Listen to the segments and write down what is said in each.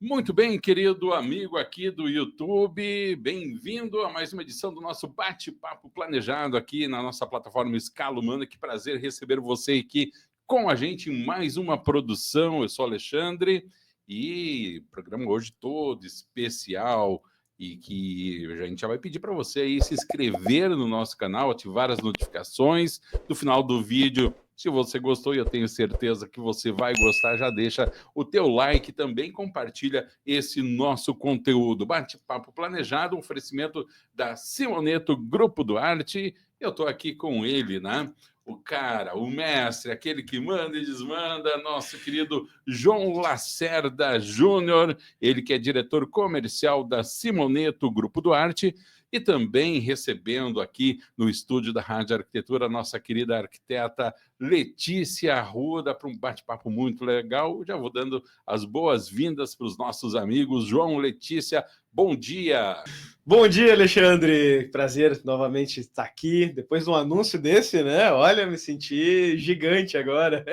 Muito bem, querido amigo aqui do YouTube, bem-vindo a mais uma edição do nosso bate-papo planejado aqui na nossa plataforma Escala Humana. Que prazer receber você aqui com a gente em mais uma produção. Eu sou Alexandre e o programa hoje todo especial e que a gente já vai pedir para você aí se inscrever no nosso canal, ativar as notificações. No final do vídeo, se você gostou, e eu tenho certeza que você vai gostar, já deixa o teu like, também compartilha esse nosso conteúdo. Bate-papo planejado, um oferecimento da Simoneto Grupo do Arte. Eu estou aqui com ele, né? O cara, o mestre, aquele que manda e desmanda, nosso querido João Lacerda Júnior, ele que é diretor comercial da Simoneto Grupo do Arte, e também recebendo aqui no estúdio da Rádio Arquitetura a nossa querida arquiteta Letícia Arruda, para um bate-papo muito legal. Já vou dando as boas-vindas para os nossos amigos. João, Letícia, bom dia! Bom dia, Alexandre! Prazer novamente estar aqui. Depois de um anúncio desse, né? Olha, me senti gigante agora.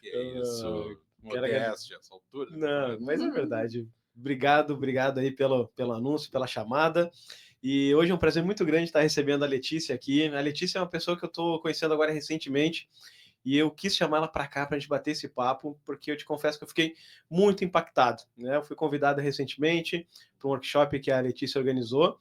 Isso, cara, que é isso. Modéstia, essa altura. Não, mas é verdade. Obrigado aí pelo anúncio, pela chamada. E hoje é um prazer muito grande estar recebendo a Letícia aqui. A Letícia é uma pessoa que eu estou conhecendo agora recentemente e eu quis chamá-la para cá para a gente bater esse papo, porque eu te confesso que eu fiquei muito impactado, né? Eu fui convidado recentemente para um workshop que a Letícia organizou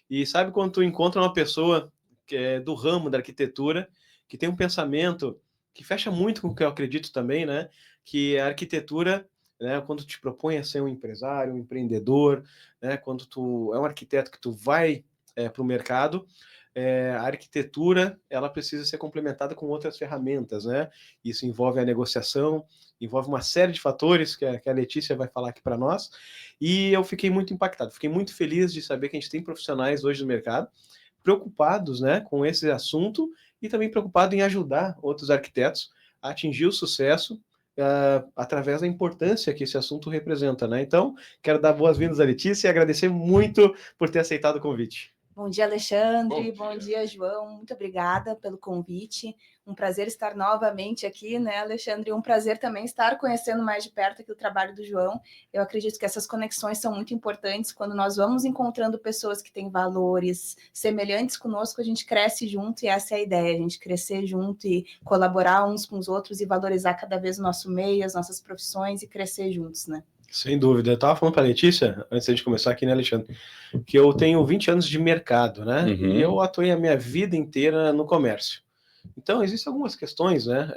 e sabe quando tu encontra uma pessoa que é do ramo da arquitetura, que tem um pensamento que fecha muito com o que eu acredito também, né? Que a arquitetura, né, quando te propõe a ser um empresário, um empreendedor, né, quando tu é um arquiteto que tu vai para o mercado, a arquitetura ela precisa ser complementada com outras ferramentas, né? Isso envolve a negociação, envolve uma série de fatores que a Letícia vai falar aqui para nós, e eu fiquei muito impactado, fiquei muito feliz de saber que a gente tem profissionais hoje no mercado preocupados, né, com esse assunto e também preocupado em ajudar outros arquitetos a atingir o sucesso através da importância que esse assunto representa, né? Então, quero dar boas-vindas à Letícia e agradecer muito por ter aceitado o convite. Bom dia, Alexandre. Bom dia, João. Muito obrigada pelo convite. Um prazer estar novamente aqui, né, Alexandre? Um prazer também estar conhecendo mais de perto aqui o trabalho do João. Eu acredito que essas conexões são muito importantes. Quando nós vamos encontrando pessoas que têm valores semelhantes conosco, a gente cresce junto e essa é a ideia, a gente crescer junto e colaborar uns com os outros e valorizar cada vez o nosso meio, as nossas profissões e crescer juntos, né? Sem dúvida. Eu estava falando para a Letícia, antes de começar aqui, né, Alexandre, que eu tenho 20 anos de mercado, né? Uhum. E eu atuei a minha vida inteira no comércio. Então, existem algumas questões, né,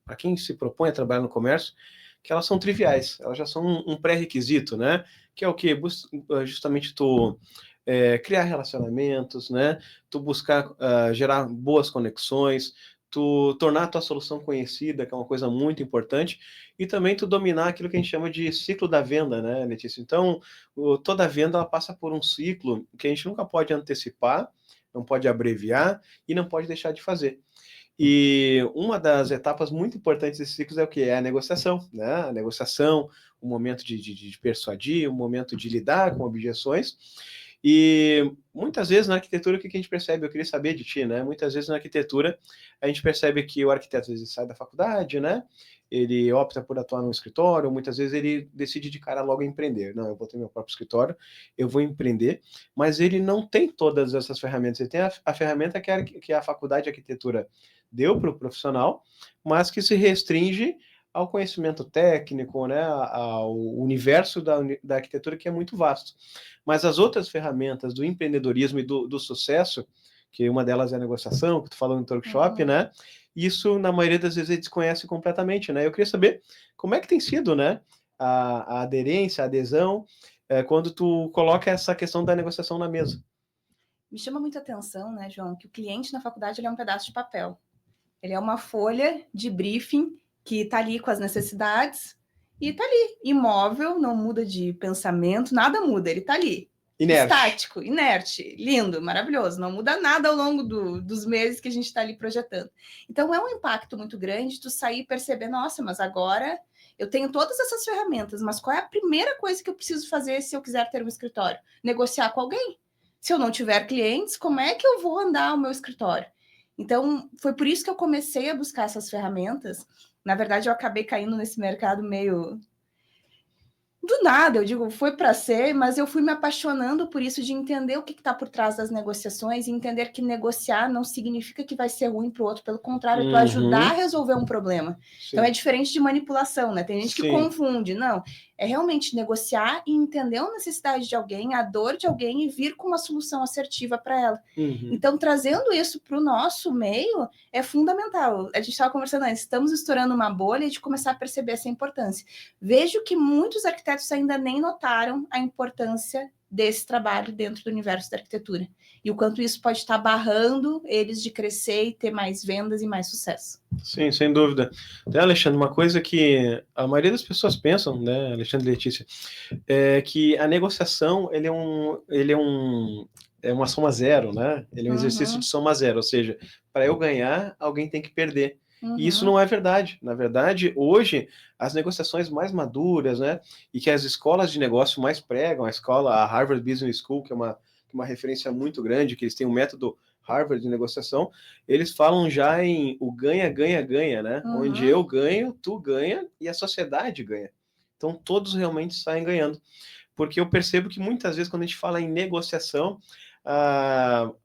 para quem se propõe a trabalhar no comércio, que elas são triviais, elas já são um pré-requisito, né? Que é o quê? Justamente tu criar relacionamentos, né? Tu buscar gerar boas conexões, tu tornar a tua solução conhecida, que é uma coisa muito importante, e também tu dominar aquilo que a gente chama de ciclo da venda, né, Letícia? Então, toda venda ela passa por um ciclo que a gente nunca pode antecipar, não pode abreviar e não pode deixar de fazer. E uma das etapas muito importantes desse ciclo é o que? É a negociação, né? A negociação, o momento de persuadir, o momento de lidar com objeções. E muitas vezes na arquitetura, o que a gente percebe? Eu queria saber de ti, né? Muitas vezes na arquitetura, a gente percebe que o arquiteto às vezes sai da faculdade, né? Ele opta por atuar no escritório, muitas vezes ele decide de cara logo empreender. Não, eu vou ter meu próprio escritório, eu vou empreender, mas ele não tem todas essas ferramentas. Ele tem a ferramenta que a faculdade de arquitetura deu para o profissional, mas que se restringe ao conhecimento técnico, né, ao universo da arquitetura, que é muito vasto. Mas as outras ferramentas do empreendedorismo e do sucesso, que uma delas é a negociação, que tu falou no workshop, né, isso, na maioria das vezes, ele desconhece completamente, né. Eu queria saber como é que tem sido, né, a aderência, a adesão, quando tu coloca essa questão da negociação na mesa. Me chama muita atenção, né, João, que o cliente na faculdade ele é um pedaço de papel. Ele é uma folha de briefing que está ali com as necessidades e está ali, imóvel, não muda de pensamento, nada muda, ele está ali. Inerte. Estático, inerte, lindo, maravilhoso, não muda nada ao longo dos meses que a gente está ali projetando. Então é um impacto muito grande tu sair e perceber, nossa, mas agora eu tenho todas essas ferramentas, mas qual é a primeira coisa que eu preciso fazer se eu quiser ter um escritório? Negociar com alguém. Se eu não tiver clientes, como é que eu vou andar o meu escritório? Então, foi por isso que eu comecei a buscar essas ferramentas. Na verdade, eu acabei caindo nesse mercado meio do nada, eu digo, foi para ser, mas eu fui me apaixonando por isso, de entender o que está por trás das negociações, e entender que negociar não significa que vai ser ruim para o outro, pelo contrário, tu ajudar a resolver um problema. Sim. Então é diferente de manipulação, né? Tem gente que confunde, não. É realmente negociar e entender a necessidade de alguém, a dor de alguém, e vir com uma solução assertiva para ela. Então, trazendo isso para o nosso meio é fundamental. A gente estava conversando antes, estamos estourando uma bolha de começar a perceber essa importância. Vejo que muitos arquitetos ainda nem notaram a importância desse trabalho dentro do universo da arquitetura, e o quanto isso pode estar barrando eles de crescer e ter mais vendas e mais sucesso. Sim, sem dúvida. Até, Alexandre, uma coisa que a maioria das pessoas pensam, né, Alexandre e Letícia, é que a negociação ele é uma soma zero, né? Ele é um exercício de soma zero, ou seja, para eu ganhar, alguém tem que perder. E isso não é verdade. Na verdade, hoje, as negociações mais maduras, né, e que as escolas de negócio mais pregam, a Harvard Business School, que é uma referência muito grande, que eles têm um método Harvard de negociação, eles falam já em o ganha, ganha, ganha, né? Onde eu ganho, tu ganha e a sociedade ganha. Então, todos realmente saem ganhando. Porque eu percebo que muitas vezes, quando a gente fala em negociação,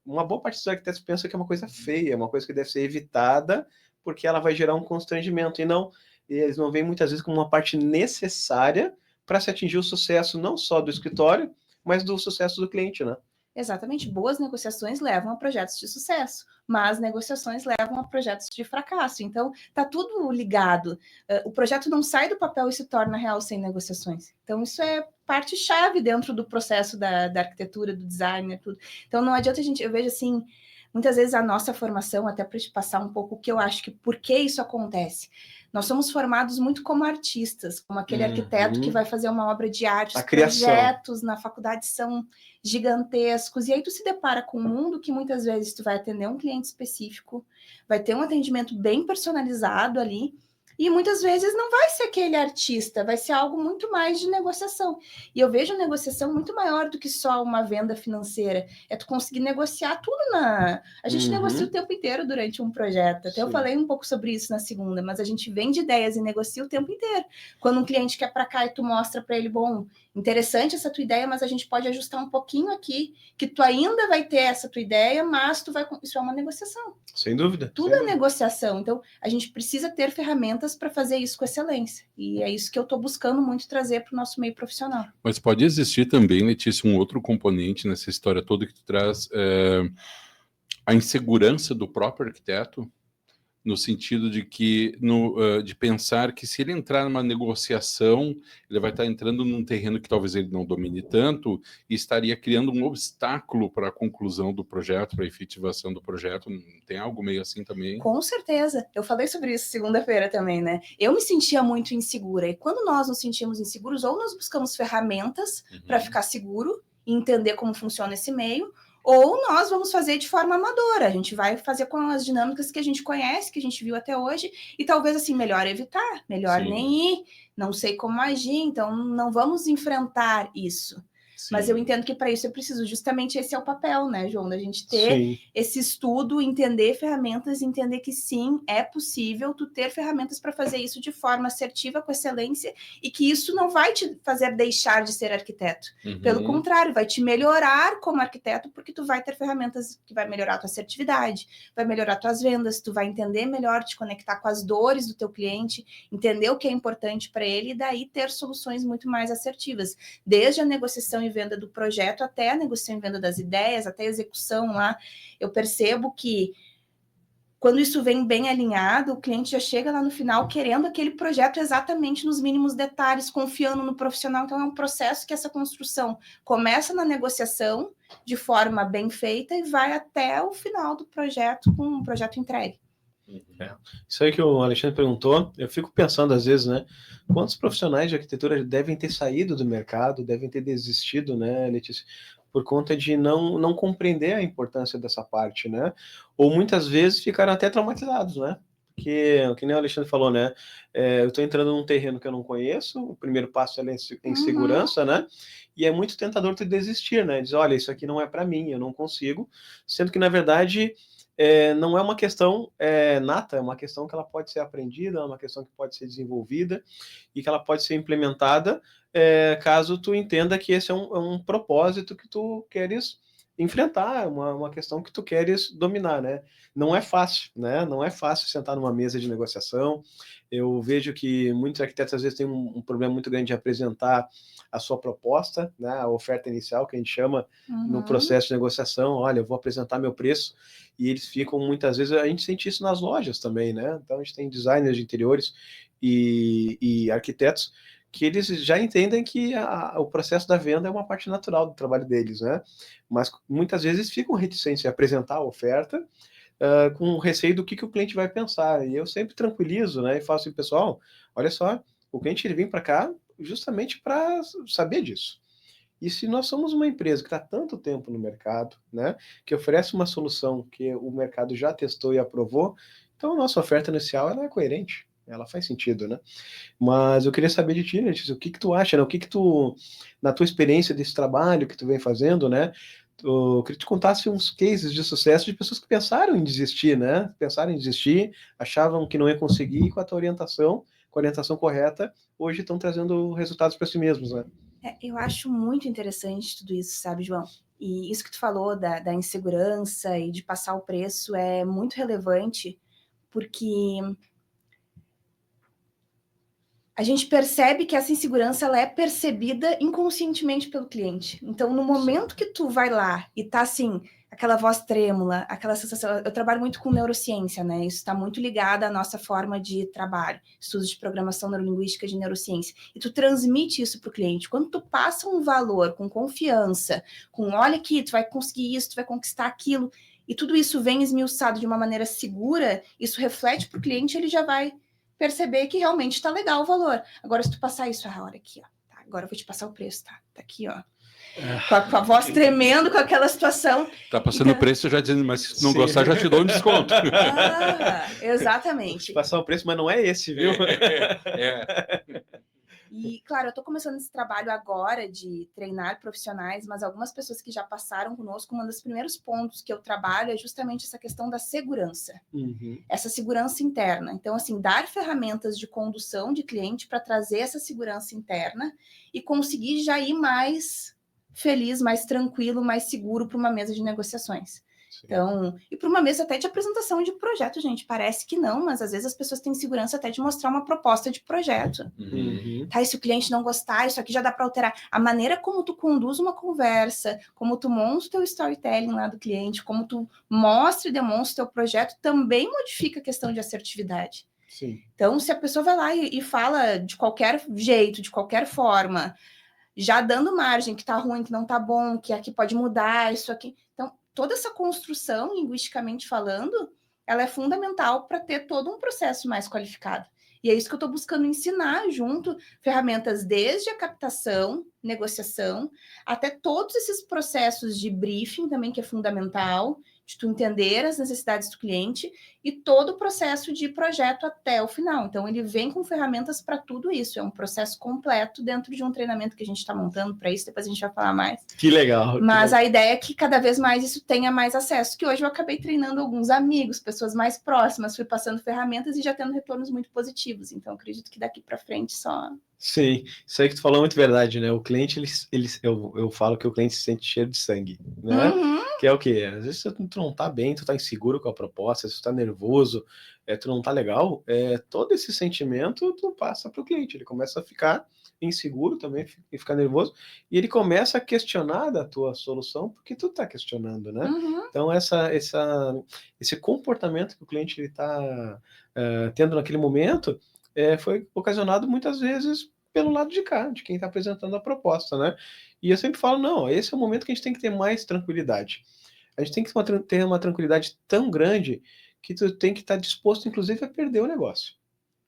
uma boa parte dos arquitetos pensa que é uma coisa feia, uma coisa que deve ser evitada, porque ela vai gerar um constrangimento, e não, eles não veem muitas vezes como uma parte necessária para se atingir o sucesso não só do escritório, mas do sucesso do cliente, né? Exatamente, boas negociações levam a projetos de sucesso, mas negociações levam a projetos de fracasso. Então, tá tudo ligado. O projeto não sai do papel e se torna real sem negociações. Então, isso é parte-chave dentro do processo da arquitetura, do design, tudo. Então, não adianta eu vejo assim, muitas vezes a nossa formação, até para te passar um pouco o que eu acho que por que isso acontece. Nós somos formados muito como artistas, como aquele arquiteto que vai fazer uma obra de arte. Os projetos na faculdade são gigantescos, e aí tu se depara com um mundo que muitas vezes tu vai atender um cliente específico, vai ter um atendimento bem personalizado ali, e muitas vezes não vai ser aquele artista, vai ser algo muito mais de negociação. E eu vejo negociação muito maior do que só uma venda financeira. É tu conseguir negociar tudo A gente negocia o tempo inteiro durante um projeto. Até eu falei um pouco sobre isso na segunda, mas a gente vende ideias e negocia o tempo inteiro. Quando um cliente quer para cá e tu mostra para ele, bom, interessante essa tua ideia, mas a gente pode ajustar um pouquinho aqui, que tu ainda vai ter essa tua ideia, mas isso é uma negociação. Sem dúvida. Tudo é negociação. Então, a gente precisa ter ferramentas para fazer isso com excelência. E é isso que eu estou buscando muito trazer para o nosso meio profissional. Mas pode existir também, Letícia, um outro componente nessa história toda que tu traz, a insegurança do próprio arquiteto, no sentido de que de pensar que se ele entrar numa negociação, ele vai estar entrando num terreno que talvez ele não domine tanto e estaria criando um obstáculo para a conclusão do projeto, para a efetivação do projeto. Tem algo meio assim também? Com certeza. Eu falei sobre isso segunda-feira também, né? Eu me sentia muito insegura, e quando nós nos sentimos inseguros, ou nós buscamos ferramentas para ficar seguro e entender como funciona esse meio, ou nós vamos fazer de forma amadora. A gente vai fazer com as dinâmicas que a gente conhece, que a gente viu até hoje, e talvez assim, melhor evitar, melhor nem ir, não sei como agir, então não vamos enfrentar isso. Mas eu entendo que para isso eu preciso, justamente esse é o papel, né, João, da gente ter esse estudo, entender ferramentas, entender que sim, é possível tu ter ferramentas para fazer isso de forma assertiva, com excelência, e que isso não vai te fazer deixar de ser arquiteto. Pelo contrário, vai te melhorar como arquiteto, porque tu vai ter ferramentas que vai melhorar a tua assertividade, vai melhorar tuas vendas, tu vai entender melhor, te conectar com as dores do teu cliente, entender o que é importante para ele, e daí ter soluções muito mais assertivas, desde a negociação e venda do projeto até a negociação e venda das ideias, até a execução lá. Eu percebo que quando isso vem bem alinhado, o cliente já chega lá no final querendo aquele projeto exatamente nos mínimos detalhes, confiando no profissional. Então é um processo que essa construção começa na negociação de forma bem feita e vai até o final do projeto com um projeto entregue. Isso aí que o Alexandre perguntou, eu fico pensando às vezes, né? Quantos profissionais de arquitetura devem ter saído do mercado, devem ter desistido, né, Letícia? Por conta de não compreender a importância dessa parte, né? Ou muitas vezes ficaram até traumatizados, né? Porque, que nem o Alexandre falou, né? Eu estou entrando num terreno que eu não conheço, o primeiro passo é a insegurança, né? E é muito tentador tu desistir, né? Dizer, olha, isso aqui não é para mim, eu não consigo. Sendo que, na verdade, não é uma questão nata, é uma questão que ela pode ser aprendida, é uma questão que pode ser desenvolvida e que ela pode ser implementada caso tu entenda que esse é um propósito que tu queres enfrentar, uma questão que tu queres dominar, né? Não é fácil, né? Não é fácil sentar numa mesa de negociação. Eu vejo que muitos arquitetos às vezes têm um problema muito grande de apresentar a sua proposta, né? A oferta inicial, que a gente chama no processo de negociação. Olha, eu vou apresentar meu preço, e eles ficam, muitas vezes, a gente sente isso nas lojas também, né? Então a gente tem designers de interiores e arquitetos que eles já entendem que o processo da venda é uma parte natural do trabalho deles, né? Mas muitas vezes ficam reticentes em apresentar a oferta, com receio do que o cliente vai pensar. E eu sempre tranquilizo, né? E falo assim, pessoal, olha só, o cliente ele vem para cá justamente para saber disso. E se nós somos uma empresa que está tanto tempo no mercado, né, que oferece uma solução que o mercado já testou e aprovou, então a nossa oferta inicial ela é coerente, ela faz sentido, né? Mas eu queria saber de ti, Letícia, o que tu acha, né? O que tu, na tua experiência desse trabalho que tu vem fazendo, né? Eu queria que tu contasse uns cases de sucesso de pessoas que pensaram em desistir, né? Pensaram em desistir, achavam que não ia conseguir, e com a tua orientação, com a orientação correta, hoje estão trazendo resultados para si mesmos, né? Eu acho muito interessante tudo isso, sabe, João? E isso que tu falou da insegurança e de passar o preço é muito relevante, porque a gente percebe que essa insegurança ela é percebida inconscientemente pelo cliente. Então, no momento que tu vai lá e tá assim, aquela voz trêmula, aquela sensação... Eu trabalho muito com neurociência, né? Isso está muito ligado à nossa forma de trabalho, estudos de programação neurolinguística de neurociência. E tu transmite isso para o cliente. Quando tu passa um valor com confiança, com olha aqui, tu vai conseguir isso, tu vai conquistar aquilo, e tudo isso vem esmiuçado de uma maneira segura, isso reflete para o cliente, ele já vai perceber que realmente está legal o valor. Agora, se tu passar isso, olha aqui, ó, tá, agora eu vou te passar o preço, tá aqui, ó. Com a voz tremendo, com aquela situação. Tá passando o preço já dizendo, mas se não gostar, já te dou um desconto. Exatamente. Vou te passar o preço, mas não é esse, viu? E, claro, eu estou começando esse trabalho agora de treinar profissionais, mas algumas pessoas que já passaram conosco, um dos primeiros pontos que eu trabalho é justamente essa questão da segurança. Essa segurança interna. Então, assim, dar ferramentas de condução de cliente para trazer essa segurança interna e conseguir já ir mais feliz, mais tranquilo, mais seguro para uma mesa de negociações. Então, e para uma mesa até de apresentação de projeto, gente, parece que não, mas às vezes as pessoas têm segurança até de mostrar uma proposta de projeto. Tá, e se o cliente não gostar, isso aqui já dá para alterar. A maneira como tu conduz uma conversa, como tu monta o teu storytelling lá do cliente, como tu mostra e demonstra o teu projeto, também modifica a questão de assertividade. Sim. Então, se a pessoa vai lá e fala de qualquer jeito, de qualquer forma, já dando margem que tá ruim, que não tá bom, que aqui pode mudar, isso aqui... Então, toda essa construção, linguisticamente falando, ela é fundamental para ter todo um processo mais qualificado. E é isso que eu estou buscando ensinar junto, ferramentas desde a captação, negociação, até todos esses processos de briefing também, que é fundamental, de tu entender as necessidades do cliente e todo o processo de projeto até o final. Então, ele vem com ferramentas para tudo isso. É um processo completo dentro de um treinamento que a gente está montando para isso. Depois a gente vai falar mais. Que legal. Mas a ideia é que cada vez mais isso tenha mais acesso. Que hoje eu acabei treinando alguns amigos, pessoas mais próximas, fui passando ferramentas e já tendo retornos muito positivos. Então, acredito que daqui para frente só... Sim, isso aí que tu falou é muito verdade, né? O cliente, eu falo que o cliente se sente cheiro de sangue, né? Que é o quê? Às vezes tu não tá bem, tu tá inseguro com a proposta, tu tá nervoso, tu não tá legal, todo esse sentimento tu passa pro cliente, ele começa a ficar inseguro também, e ficar nervoso, e ele começa a questionar da tua solução, porque tu tá questionando, né? Então, esse comportamento que o cliente ele tá tendo naquele momento, foi ocasionado muitas vezes pelo lado de cá, de quem está apresentando a proposta, né? E eu sempre falo, não, esse é o momento que a gente tem que ter mais tranquilidade. A gente tem que ter uma tranquilidade tão grande que tu tem que estar disposto, inclusive, a perder o negócio,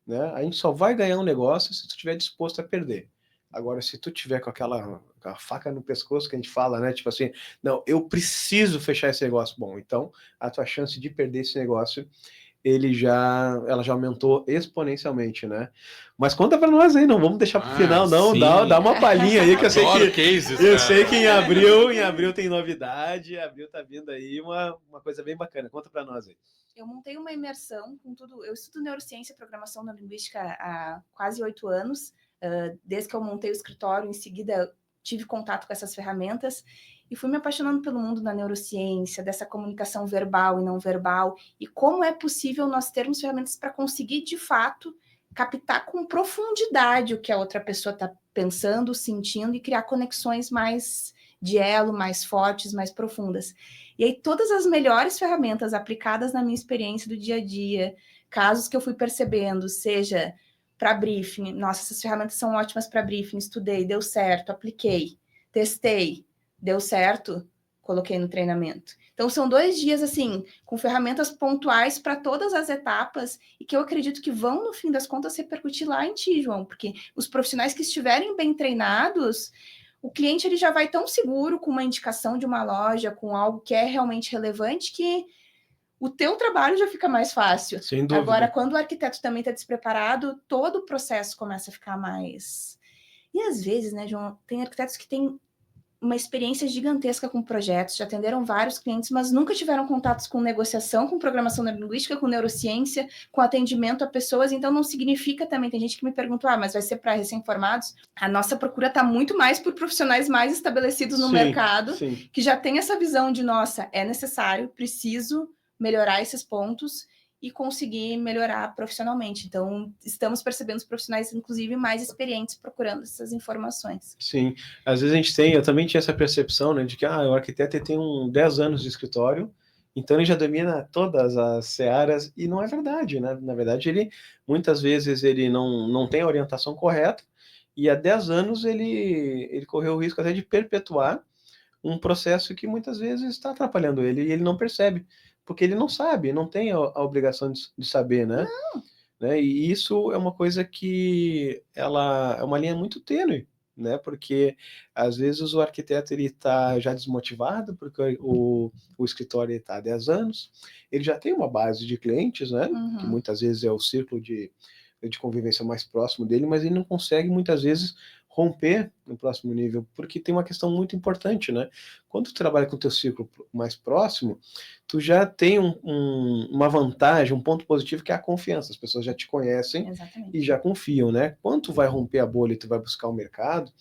né? A gente só vai ganhar um negócio se tu estiver disposto a perder. Agora, se tu tiver com aquela faca no pescoço que a gente fala, né? Tipo assim, não, eu preciso fechar esse negócio. Bom, então a tua chance de perder esse negócio ela já aumentou exponencialmente, né? Mas conta para nós aí, não vamos deixar para o final, não. Dá uma palhinha aí, que eu sei que em abril tem novidade. Abril tá vindo aí uma coisa bem bacana. Conta para nós aí. Eu montei uma imersão com tudo. Eu estudo neurociência e programação neurolinguística há quase 8 anos. Desde que eu montei o escritório, em seguida tive contato com essas ferramentas e fui me apaixonando pelo mundo da neurociência, dessa comunicação verbal e não verbal, e como é possível nós termos ferramentas para conseguir, de fato, captar com profundidade o que a outra pessoa está pensando, sentindo e criar conexões mais de elo, mais fortes, mais profundas. E aí todas as melhores ferramentas aplicadas na minha experiência do dia a dia, casos que eu fui percebendo, seja para briefing, nossa, essas ferramentas são ótimas para briefing, estudei, deu certo, apliquei, testei, deu certo, coloquei no treinamento. Então, são 2 dias, assim, com ferramentas pontuais para todas as etapas e que eu acredito que vão, no fim das contas, repercutir lá em ti, João, porque os profissionais que estiverem bem treinados, o cliente ele já vai tão seguro com uma indicação de uma loja, com algo que é realmente relevante, que o teu trabalho já fica mais fácil. Sem dúvida. Agora, quando o arquiteto também está despreparado, todo o processo começa a ficar mais... E às vezes, né, João, tem arquitetos que têm uma experiência gigantesca com projetos, já atenderam vários clientes, mas nunca tiveram contatos com negociação, com programação neurolinguística, com neurociência, com atendimento a pessoas, então não significa também, tem gente que me pergunta, mas vai ser para recém-formados? A nossa procura está muito mais por profissionais mais estabelecidos no mercado, que já tem essa visão de, nossa, é necessário, preciso melhorar esses pontos e conseguir melhorar profissionalmente. Então, estamos percebendo os profissionais, inclusive, mais experientes procurando essas informações. Sim, às vezes eu também tinha essa percepção, né, de que o arquiteto tem 10 anos de escritório, então ele já domina todas as searas, e não é verdade, né? Na verdade, muitas vezes ele não tem a orientação correta, e há 10 anos ele correu o risco até de perpetuar um processo que muitas vezes está atrapalhando ele, e ele não percebe, porque ele não sabe, não tem a obrigação de saber, né? Não. Né? E isso é uma coisa que ela é uma linha muito tênue, né? Porque às vezes o arquiteto ele está já desmotivado, porque o escritório está há 10 anos, ele já tem uma base de clientes, né? Uhum. Que muitas vezes é o círculo de convivência mais próximo dele, mas ele não consegue muitas vezes romper no próximo nível, porque tem uma questão muito importante, né? Quando tu trabalha com o teu círculo mais próximo, tu já tem uma vantagem, um ponto positivo, que é a confiança. As pessoas já te conhecem. Exatamente. E já confiam, né? Quando tu vai romper a bolha e tu vai buscar o mercado,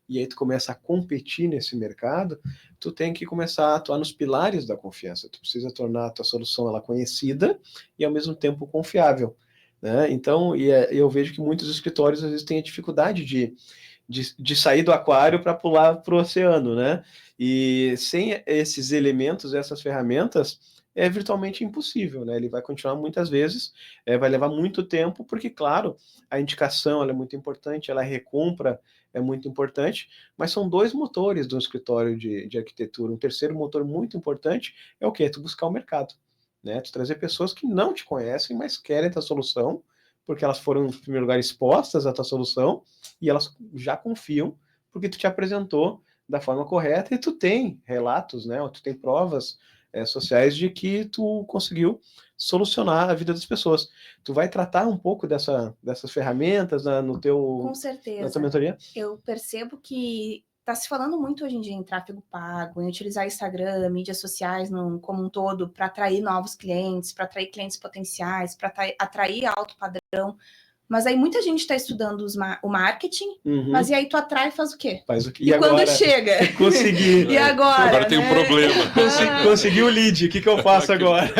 e aí tu começa a competir nesse mercado, tu tem que começar a atuar nos pilares da confiança. Tu precisa tornar a tua solução ela conhecida e, ao mesmo tempo, confiável, né? Então, eu vejo que muitos escritórios, às vezes, têm a dificuldade de sair do aquário para pular para o oceano, né? E sem esses elementos, essas ferramentas, é virtualmente impossível, né? Ele vai continuar muitas vezes, vai levar muito tempo, porque, claro, a indicação ela é muito importante, a recompra é muito importante, mas são 2 motores do escritório de arquitetura. Um terceiro motor muito importante é o quê? É tu buscar o mercado, né? Tu trazer pessoas que não te conhecem, mas querem a tua solução, porque elas foram, em primeiro lugar, expostas à tua solução, e elas já confiam, porque tu te apresentou da forma correta, e tu tem relatos, né? Tu tem provas sociais de que tu conseguiu solucionar a vida das pessoas. Tu vai tratar um pouco dessas ferramentas no teu... Com certeza. Na tua mentoria? Eu percebo que está se falando muito hoje em dia em tráfego pago, em utilizar Instagram, mídias sociais como um todo, para atrair novos clientes, para atrair clientes potenciais, para atrair alto padrão. Mas aí muita gente está estudando o marketing, mas e aí tu atrai e faz o quê? Faz o quê? E quando chega? Consegui. E agora tem um problema. Consegui o lead, o que eu faço agora?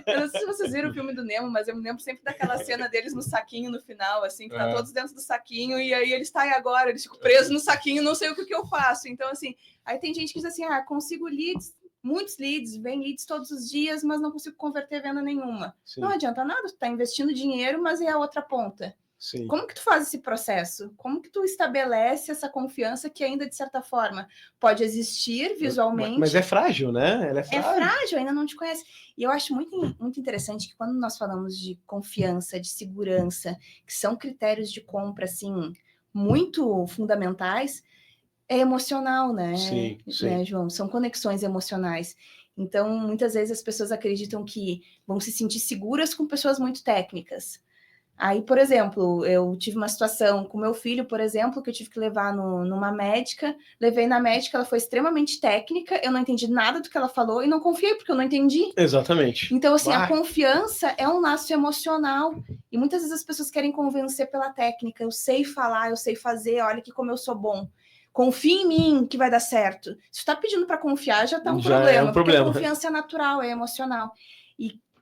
Eu não sei se vocês viram o filme do Nemo, mas eu me lembro sempre daquela cena deles no saquinho no final, assim, que tá todos dentro do saquinho, e aí eles tá, e agora? Eles ficam presos no saquinho, não sei o que eu faço. Então, assim, aí tem gente que diz assim, consigo leads, muitos leads, vem leads todos os dias, mas não consigo converter venda nenhuma. Sim. Não adianta nada, tu tá investindo dinheiro, mas é a outra ponta. Sim. Como que tu faz esse processo? Como que tu estabelece essa confiança que ainda, de certa forma, pode existir visualmente? Mas é frágil, né? Ela é frágil. É frágil, ainda não te conhece. E eu acho muito, muito interessante que quando nós falamos de confiança, de segurança, que são critérios de compra, assim, muito fundamentais, é emocional, né? Sim, sim. Né, João? São conexões emocionais. Então, muitas vezes as pessoas acreditam que vão se sentir seguras com pessoas muito técnicas. Aí, por exemplo, eu tive uma situação com meu filho, por exemplo, que eu tive que levar numa médica. Levei na médica, ela foi extremamente técnica, eu não entendi nada do que ela falou e não confiei, porque eu não entendi. Exatamente. Então, assim, a confiança é um laço emocional. E muitas vezes as pessoas querem convencer pela técnica. Eu sei falar, eu sei fazer, olha que como eu sou bom. Confia em mim que vai dar certo. Se tu tá pedindo para confiar, já tá um Já problema. é um problema. Porque a confiança é natural, é emocional.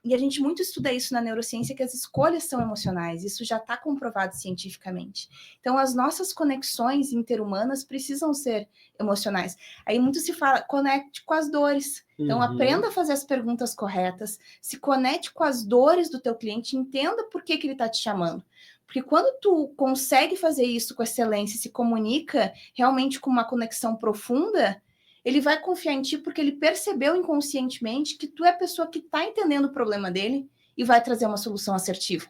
E a gente muito estuda isso na neurociência, que as escolhas são emocionais. Isso já está comprovado cientificamente. Então, as nossas conexões interhumanas precisam ser emocionais. Aí muito se fala, conecte com as dores. Então, aprenda a fazer as perguntas corretas, se conecte com as dores do teu cliente, entenda por que ele está te chamando. Porque quando tu consegue fazer isso com excelência e se comunica realmente com uma conexão profunda, ele vai confiar em ti porque ele percebeu inconscientemente que tu é a pessoa que está entendendo o problema dele e vai trazer uma solução assertiva.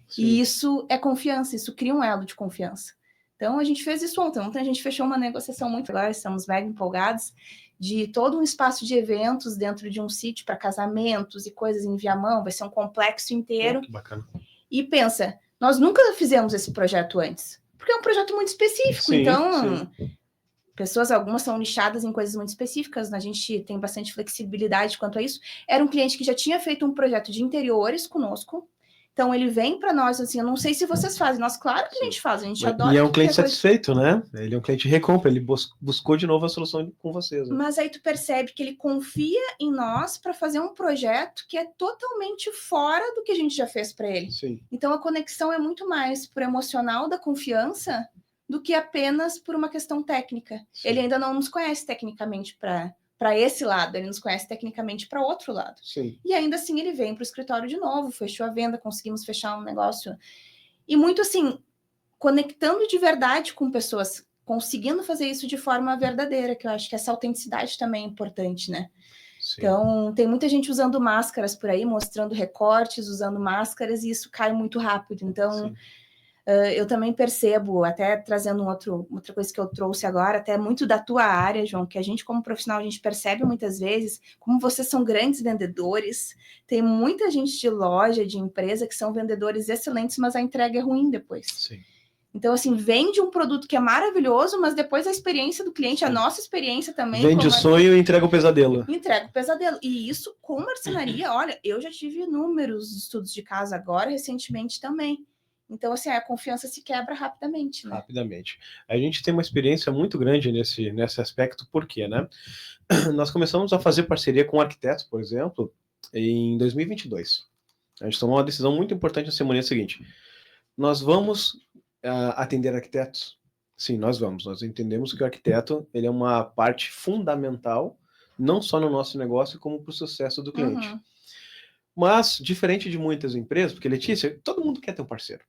Sim. E isso é confiança, isso cria um elo de confiança. Então, a gente fez isso ontem. Ontem a gente fechou uma negociação muito legal, estamos mega empolgados, de todo um espaço de eventos dentro de um sítio para casamentos e coisas em Viamão, vai ser um complexo inteiro. Que bacana. E pensa, nós nunca fizemos esse projeto antes, porque é um projeto muito específico, sim, então... Sim. Pessoas, algumas são nichadas em coisas muito específicas, a gente tem bastante flexibilidade quanto a isso. Era um cliente que já tinha feito um projeto de interiores conosco, então ele vem para nós assim, eu não sei se vocês fazem, nós claro que a gente faz, a gente adora. E é um cliente satisfeito, né? Ele é um cliente recompra, ele buscou de novo a solução com vocês. Né? Mas aí tu percebe que ele confia em nós para fazer um projeto que é totalmente fora do que a gente já fez para ele. Sim. Então a conexão é muito mais pro emocional da confiança do que apenas por uma questão técnica. Sim. Ele ainda não nos conhece tecnicamente para esse lado, ele nos conhece tecnicamente para outro lado. Sim. E ainda assim ele vem para o escritório de novo, fechou a venda, conseguimos fechar um negócio. E muito assim, conectando de verdade com pessoas, conseguindo fazer isso de forma verdadeira, que eu acho que essa autenticidade também é importante, né? Sim. Então, tem muita gente usando máscaras por aí, mostrando recortes, usando máscaras, e isso cai muito rápido. Então... eu também percebo, até trazendo outra coisa que eu trouxe agora, até muito da tua área, João, que a gente como profissional, a gente percebe muitas vezes como vocês são grandes vendedores, tem muita gente de loja, de empresa, que são vendedores excelentes, mas a entrega é ruim depois. Sim. Então, assim, vende um produto que é maravilhoso, mas depois a experiência do cliente, sim, a nossa experiência também... Vende o sonho e entrega o pesadelo. Entrega o pesadelo. E isso com marcenaria, olha, eu já tive inúmeros estudos de caso agora, recentemente também. Então, assim, a confiança se quebra rapidamente, né? Rapidamente. A gente tem uma experiência muito grande nesse aspecto, por quê, né? Nós começamos a fazer parceria com arquitetos, por exemplo, em 2022. A gente tomou uma decisão muito importante na semana seguinte. Nós vamos atender arquitetos? Sim, nós vamos. Nós entendemos que o arquiteto ele é uma parte fundamental, não só no nosso negócio, como para o sucesso do cliente. Uhum. Mas, diferente de muitas empresas, porque, Letícia, todo mundo quer ter um parceiro.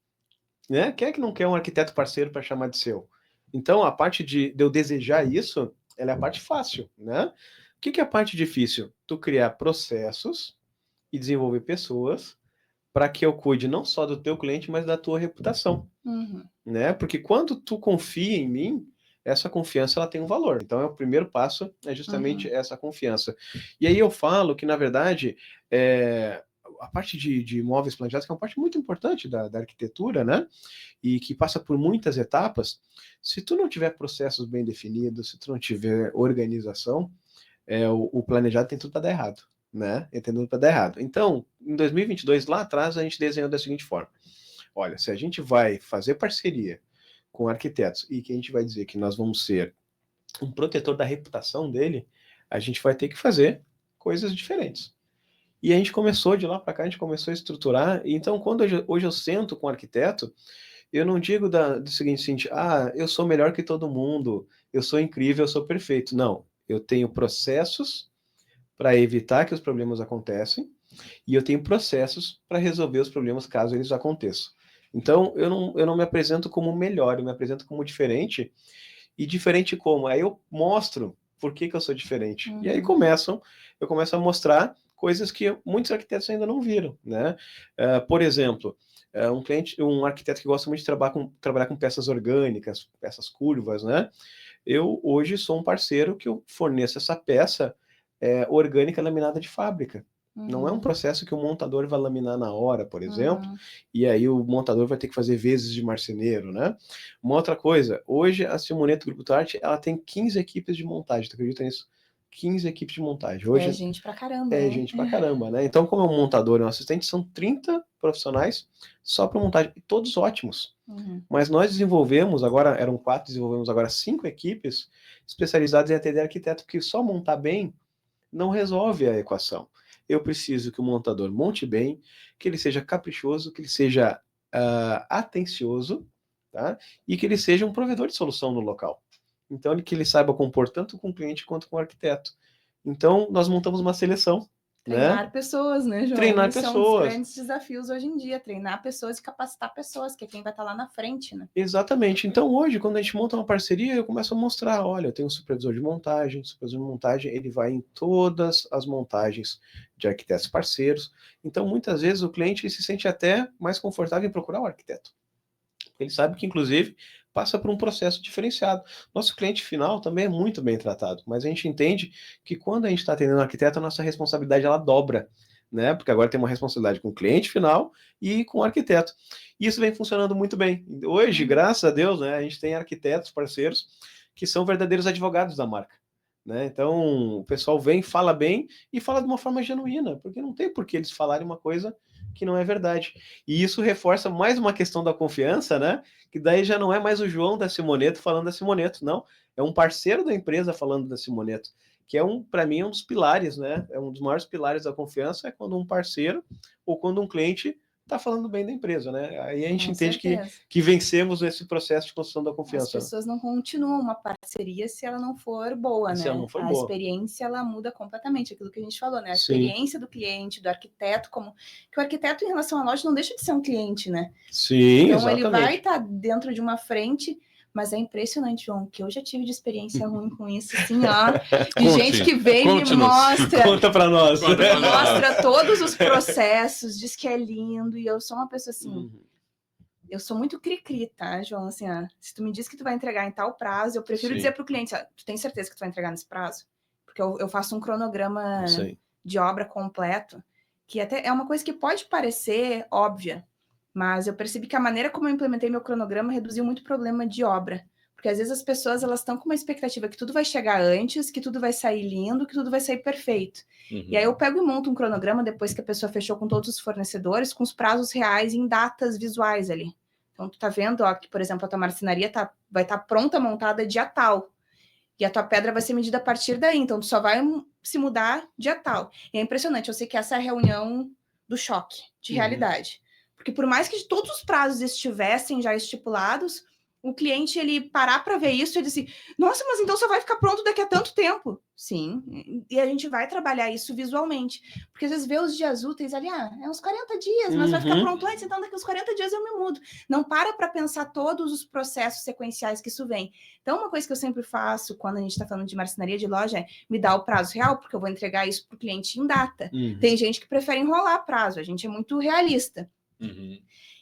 Né? Quem é que não quer um arquiteto parceiro para chamar de seu? Então, a parte de eu desejar isso, ela é a parte fácil, né? O que é a parte difícil? Tu criar processos e desenvolver pessoas para que eu cuide não só do teu cliente, mas da tua reputação, né? Porque quando tu confia em mim, essa confiança ela tem um valor. Então, o primeiro passo é justamente essa confiança. E aí eu falo que, na verdade, a parte de imóveis planejados, que é uma parte muito importante da arquitetura, né? E que passa por muitas etapas. Se tu não tiver processos bem definidos, se tu não tiver organização, o planejado tem tudo para dar errado, né? Tem tudo para dar errado. Então, em 2022, lá atrás, a gente desenhou da seguinte forma. Olha, se a gente vai fazer parceria com arquitetos e que a gente vai dizer que nós vamos ser um protetor da reputação dele, a gente vai ter que fazer coisas diferentes. E a gente começou, de lá para cá, a gente começou a estruturar. Então, quando hoje eu sento com um arquiteto, eu não digo do seguinte, eu sou melhor que todo mundo, eu sou incrível, eu sou perfeito. Não, eu tenho processos para evitar que os problemas aconteçam e eu tenho processos para resolver os problemas caso eles aconteçam. Então, eu não me apresento como melhor, eu me apresento como diferente. E diferente como? Aí eu mostro por que eu sou diferente. E aí eu começo a mostrar coisas que muitos arquitetos ainda não viram, né? Por exemplo, um arquiteto que gosta muito de trabalhar com peças orgânicas, peças curvas, né? Eu hoje sou um parceiro que eu forneço essa peça orgânica laminada de fábrica. Uhum. Não é um processo que o montador vai laminar na hora, por exemplo, Uhum. e aí o montador vai ter que fazer vezes de marceneiro, né? Uma outra coisa, hoje a Simoneto Grupo Torte, ela tem 15 equipes de montagem, tu acredita nisso? 15 equipes de montagem. Hoje É gente pra caramba, é né? gente pra caramba, né? Então, como é um montador e um assistente, são 30 profissionais só para montagem, e todos ótimos. Uhum. Mas nós desenvolvemos, agora eram 4, desenvolvemos agora 5 equipes especializadas em atender arquiteto, porque só montar bem não resolve a equação. Eu preciso que o montador monte bem, que ele seja caprichoso, que ele seja atencioso, tá? E que ele seja um provedor de solução no local. Então, que ele saiba compor tanto com o cliente quanto com o arquiteto. Então, nós montamos uma seleção. Treinar Né? pessoas, né, João? Treinar Isso pessoas. é um dos grandes desafios hoje em dia, treinar pessoas e capacitar pessoas, que é quem vai estar lá na frente, né? Exatamente. Então, hoje, quando a gente monta uma parceria, eu começo a mostrar, olha, eu tenho um supervisor de montagem, ele vai em todas as montagens de arquitetos parceiros. Então, muitas vezes, o cliente se sente até mais confortável em procurar o arquiteto. Ele sabe que, inclusive, passa por um processo diferenciado. Nosso cliente final também é muito bem tratado, mas a gente entende que quando a gente está atendendo o arquiteto, a nossa responsabilidade ela dobra, né? Porque agora tem uma responsabilidade com o cliente final e com o arquiteto. E isso vem funcionando muito bem. Hoje, graças a Deus, né, a gente tem arquitetos parceiros que são verdadeiros advogados da marca. Né? Então, o pessoal vem, fala bem e fala de uma forma genuína, porque não tem por que eles falarem uma coisa que não é verdade. E isso reforça mais uma questão da confiança, né? Que daí já não é mais o João da Simoneto falando da Simoneto, não. É um parceiro da empresa falando da Simoneto, que para mim, um dos pilares, né? É um dos maiores pilares da confiança, é quando um parceiro ou quando um cliente está falando bem da empresa, né? Aí a gente entende que vencemos esse processo de construção da confiança. As pessoas não continuam uma parceria se ela não for boa, né? Se ela não for boa. Experiência, ela muda completamente, aquilo que a gente falou, né? A experiência do cliente, do arquiteto, que o arquiteto, em relação à loja, não deixa de ser um cliente, né? Sim, então, exatamente. ele vai estar dentro de uma frente... Mas é impressionante, João, que eu já tive de experiência ruim com isso, assim, ó. De gente que vem e me mostra... Conta pra nós. Mostra todos os processos, diz que é lindo, e eu sou uma pessoa assim... Eu sou muito cri-cri, tá, João? Assim, ó, se tu me diz que tu vai entregar em tal prazo, eu prefiro dizer pro cliente, ó, tu tem certeza que tu vai entregar nesse prazo? Porque eu faço um cronograma de obra completo, que até é uma coisa que pode parecer óbvia, mas eu percebi que a maneira como eu implementei meu cronograma reduziu muito o problema de obra. Porque às vezes as pessoas elas estão com uma expectativa que tudo vai chegar antes, que tudo vai sair lindo, que tudo vai sair perfeito. E aí eu pego e monto um cronograma depois que a pessoa fechou com todos os fornecedores, com os prazos reais em datas visuais ali. Então tu tá vendo, ó, que por exemplo a tua marcenaria vai estar pronta, montada dia tal. E a tua pedra vai ser medida a partir daí, então tu só vai se mudar dia tal. E é impressionante, eu sei que essa é a reunião do choque de realidade. Porque por mais que todos os prazos estivessem já estipulados, o cliente, ele parar para ver isso e dizer assim, nossa, mas então só vai ficar pronto daqui a tanto tempo. Sim, e a gente vai trabalhar isso visualmente. Porque às vezes vê os dias úteis ali, é uns 40 dias, mas vai ficar pronto antes, então daqui a uns 40 dias eu me mudo. Não para pensar todos os processos sequenciais que isso vem. Então, uma coisa que eu sempre faço quando a gente está falando de marcenaria de loja é me dar o prazo real, porque eu vou entregar isso para o cliente em data. Tem gente que prefere enrolar prazo, a gente é muito realista.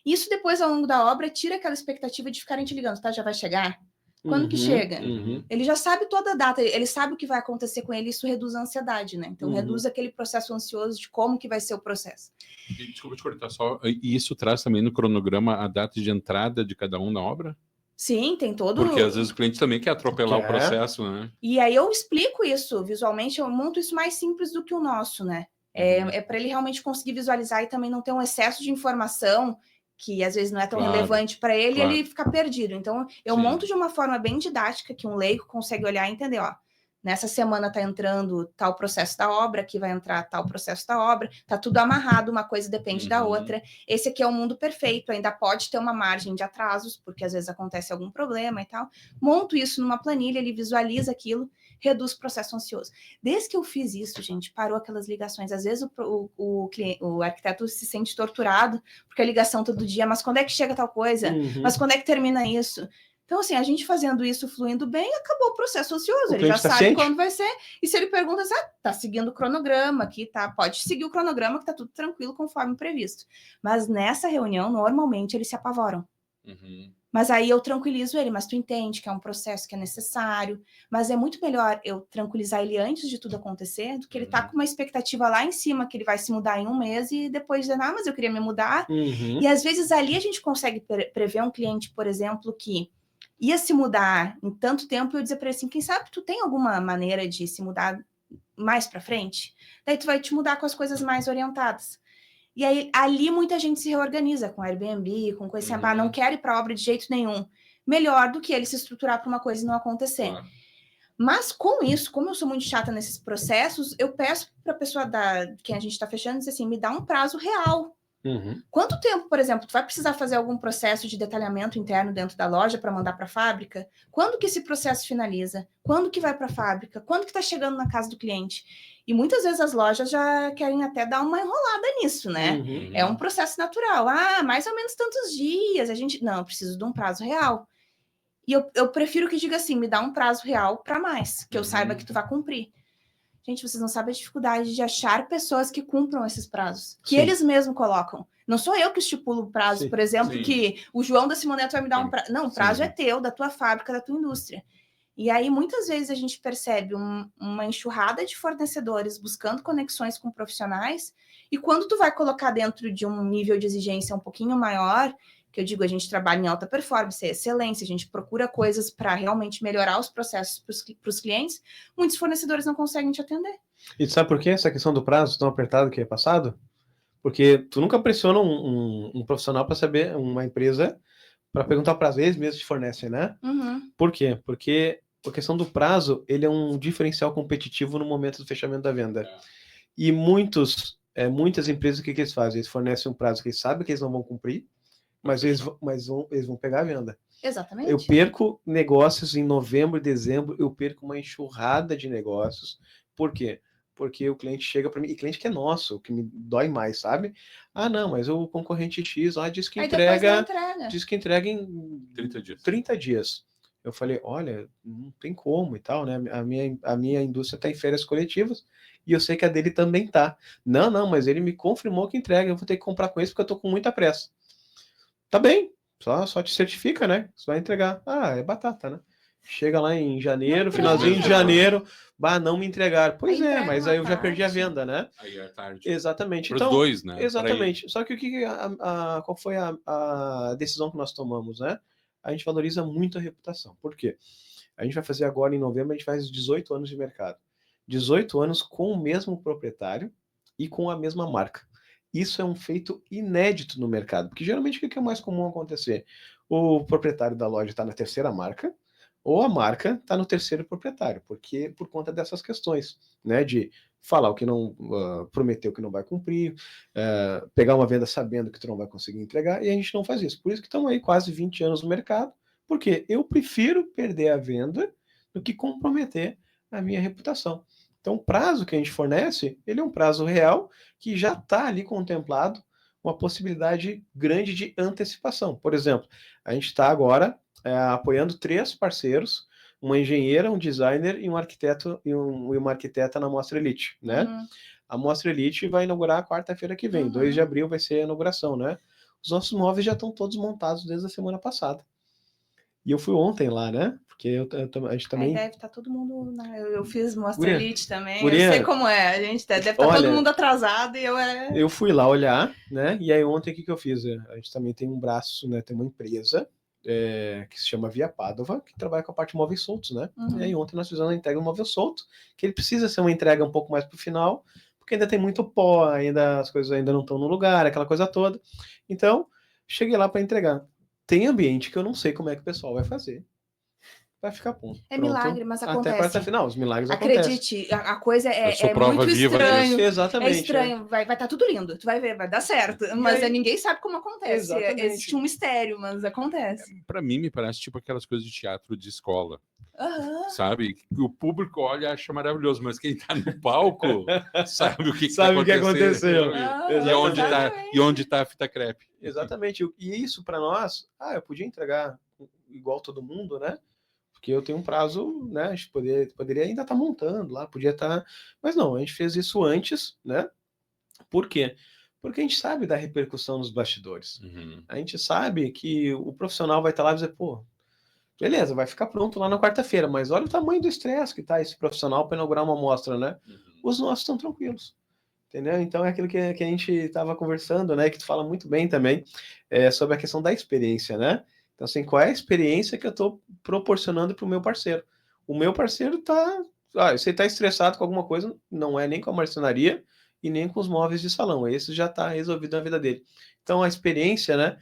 Isso depois, ao longo da obra, tira aquela expectativa de ficarem te ligando, tá? Já vai chegar? Quando que chega? Ele já sabe toda a data, ele sabe o que vai acontecer com ele, isso reduz a ansiedade, né? Então, reduz aquele processo ansioso de como que vai ser o processo. Desculpa te cortar só, e isso traz também no cronograma a data de entrada de cada um na obra? Sim, tem todo... Porque às vezes o cliente também quer atropelar o processo, né? E aí eu explico isso visualmente, eu monto isso mais simples do que o nosso, né? É para ele realmente conseguir visualizar e também não ter um excesso de informação que às vezes não é tão relevante para ele, ele fica perdido. Então, eu monto de uma forma bem didática, que um leigo consegue olhar e entender, ó, nessa semana está entrando tal processo da obra, aqui vai entrar tal processo da obra, tá tudo amarrado, uma coisa depende da outra. Esse aqui é o mundo perfeito, ainda pode ter uma margem de atrasos, porque às vezes acontece algum problema e tal. Monto isso numa planilha, ele visualiza aquilo, reduz o processo ansioso. Desde que eu fiz isso, gente, parou aquelas ligações. Às vezes o arquiteto se sente torturado, porque a ligação todo dia, mas quando é que chega tal coisa? Mas quando é que termina isso? Então, assim, a gente fazendo isso, fluindo bem, acabou o processo ansioso. Ele já sabe quando vai ser. E se ele pergunta, tá seguindo o cronograma aqui, tá? Pode seguir o cronograma que tá tudo tranquilo conforme previsto. Mas nessa reunião, normalmente, eles se apavoram. Mas aí eu tranquilizo ele, mas tu entende que é um processo que é necessário, mas é muito melhor eu tranquilizar ele antes de tudo acontecer, do que ele tá com uma expectativa lá em cima, que ele vai se mudar em um mês e depois dizer, mas eu queria me mudar. E às vezes ali a gente consegue prever um cliente, por exemplo, que ia se mudar em tanto tempo, e eu dizer para ele assim, quem sabe tu tem alguma maneira de se mudar mais para frente? Daí tu vai te mudar com as coisas mais orientadas. E aí, ali muita gente se reorganiza com Airbnb, com coisa assim, não quero ir para obra de jeito nenhum. Melhor do que ele se estruturar para uma coisa e não acontecer. Claro. Mas com isso, como eu sou muito chata nesses processos, eu peço para a pessoa quem a gente está fechando, dizer assim, me dá um prazo real. Quanto tempo, por exemplo, tu vai precisar fazer algum processo de detalhamento interno dentro da loja para mandar para a fábrica? Quando que esse processo finaliza? Quando que vai para a fábrica? Quando que está chegando na casa do cliente? E muitas vezes as lojas já querem até dar uma enrolada nisso, né? É um processo natural. Mais ou menos tantos dias. Não, eu preciso de um prazo real. E eu prefiro que diga assim, me dá um prazo real para mais, que eu saiba que tu vai cumprir. Gente, vocês não sabem a dificuldade de achar pessoas que cumpram esses prazos, que eles mesmos colocam. Não sou eu que estipulo o prazo, por exemplo, que o João da Simoneto vai me dar um prazo. Não, o prazo é teu, da tua fábrica, da tua indústria. E aí, muitas vezes, a gente percebe uma enxurrada de fornecedores buscando conexões com profissionais, e quando tu vai colocar dentro de um nível de exigência um pouquinho maior, que eu digo, a gente trabalha em alta performance, excelência, a gente procura coisas para realmente melhorar os processos para os clientes, muitos fornecedores não conseguem te atender. E sabe por que essa questão do prazo tão apertado que é passado? Porque tu nunca pressiona um profissional para saber, uma empresa, para perguntar o prazo, eles mesmos te fornecem, né? Por quê? Porque a questão do prazo, ele é um diferencial competitivo no momento do fechamento da venda. E muitas empresas, o que eles fazem? Eles fornecem um prazo que eles sabem que eles não vão cumprir, mas eles vão pegar a venda. Exatamente. Eu perco negócios em novembro e dezembro, eu perco uma enxurrada de negócios. Por quê? Porque o cliente chega para mim, e cliente que é nosso, que me dói mais, sabe? Não, mas o concorrente X diz que entrega em 30 dias. Eu falei, olha, não tem como e tal, né? A minha indústria está em férias coletivas e eu sei que a dele também tá. Não, mas ele me confirmou que entrega, eu vou ter que comprar com esse porque eu tô com muita pressa. Tá bem, só te certifica, né? Você vai entregar. É batata, né? Chega lá em janeiro, finalzinho de janeiro, não me entregaram. Pois mas aí eu já perdi a venda, né? Aí é tarde. Exatamente. Para os dois, né? Exatamente. Só que qual foi a decisão que nós tomamos, né? A gente valoriza muito a reputação. Por quê? A gente vai fazer agora, em novembro, a gente faz 18 anos de mercado. 18 anos com o mesmo proprietário e com a mesma marca. Isso é um feito inédito no mercado, porque geralmente o que é mais comum acontecer? O proprietário da loja está na terceira marca, ou a marca está no terceiro proprietário, porque por conta dessas questões, né, de falar o que não prometeu que não vai cumprir, pegar uma venda sabendo que tu não vai conseguir entregar, e a gente não faz isso. Por isso que estamos aí quase 20 anos no mercado, porque eu prefiro perder a venda do que comprometer a minha reputação. Então, o prazo que a gente fornece, ele é um prazo real que já está ali contemplado uma possibilidade grande de antecipação. Por exemplo, a gente está agora apoiando 3 parceiros, uma engenheira, um designer e um arquiteto e uma arquiteta na Mostra Elite, né? A Mostra Elite vai inaugurar quarta-feira que vem, 2 de abril vai ser a inauguração, né? Os nossos móveis já estão todos montados desde a semana passada. E eu fui ontem lá, né? Porque a gente também... Aí deve estar todo mundo... Né? Eu fiz Mostra Elite também, eu sei como é. A gente deve estar todo mundo atrasado e eu fui lá olhar, né? E aí ontem o que eu fiz? A gente também tem um braço, né? Tem uma empresa que se chama Via Padova, que trabalha com a parte de móveis soltos, né? E aí ontem nós fizemos a entrega do móvel solto, que ele precisa ser uma entrega um pouco mais pro final, porque ainda tem muito pó, ainda as coisas ainda não estão no lugar, aquela coisa toda. Então, cheguei lá para entregar. Tem ambiente que eu não sei como é que o pessoal vai fazer. Vai ficar pronto. Milagre, mas acontece. Até quarta-final, os milagres acontecem. Acredite, a coisa é prova muito viva estranho. Exatamente. É estranho, vai estar tudo lindo, tu vai ver, vai dar certo. Mas ninguém sabe como acontece. Existe um mistério, mas acontece. Para mim, me parece tipo aquelas coisas de teatro de escola. Sabe? O público olha e acha maravilhoso, mas quem está no palco sabe o que aconteceu. E onde tá a fita crepe. Exatamente. E isso para nós, eu podia entregar igual todo mundo, né? Porque eu tenho um prazo, né? A gente poderia ainda estar montando lá, podia estar. Mas não, a gente fez isso antes, né? Por quê? Porque a gente sabe da repercussão nos bastidores. Uhum. A gente sabe que o profissional vai estar lá e dizer, pô, beleza, vai ficar pronto lá na quarta-feira, mas olha o tamanho do estresse que está esse profissional para inaugurar uma amostra, né? Uhum. Os nossos estão tranquilos. Entendeu? Então é aquilo que a gente estava conversando, né? Que tu fala muito bem também, sobre a questão da experiência, né? Então, assim, qual é a experiência que eu estou proporcionando para o meu parceiro? O meu parceiro está. Se ele está estressado com alguma coisa, não é nem com a marcenaria e nem com os móveis de salão. Esse já está resolvido na vida dele. Então, a experiência, né?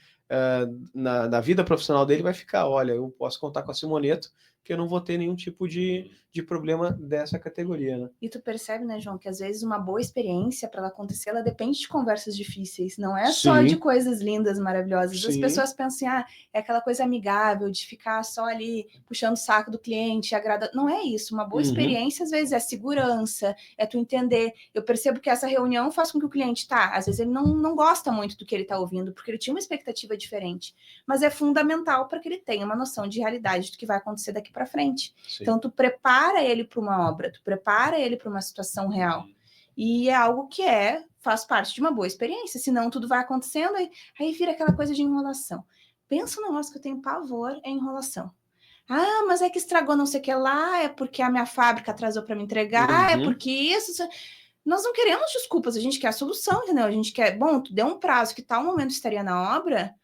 Na vida profissional dele vai ficar, olha, eu posso contar com a Simoneto, que eu não vou ter nenhum tipo de problema dessa categoria, né? E tu percebe, né, João, que às vezes uma boa experiência, para ela acontecer, ela depende de conversas difíceis, não é só de coisas lindas, maravilhosas. As pessoas pensam, é aquela coisa amigável, de ficar só ali puxando o saco do cliente, agrada. Não é isso. Uma boa experiência, às vezes, é segurança, é tu entender. Eu percebo que essa reunião faz com que o cliente, às vezes ele não gosta muito do que ele está ouvindo, porque ele tinha uma expectativa diferente, mas é fundamental para que ele tenha uma noção de realidade do que vai acontecer daqui para frente. Sim. Então, tu prepara ele para uma obra, tu prepara ele para uma situação real. E é algo que faz parte de uma boa experiência, senão tudo vai acontecendo, aí vira aquela coisa de enrolação. Pensa um negócio que eu tenho pavor, é enrolação. Mas é que estragou não sei o que lá, é porque a minha fábrica atrasou para me entregar, é porque isso... Nós não queremos desculpas, a gente quer a solução, entendeu? A gente quer, tu deu um prazo que tal momento estaria na obra,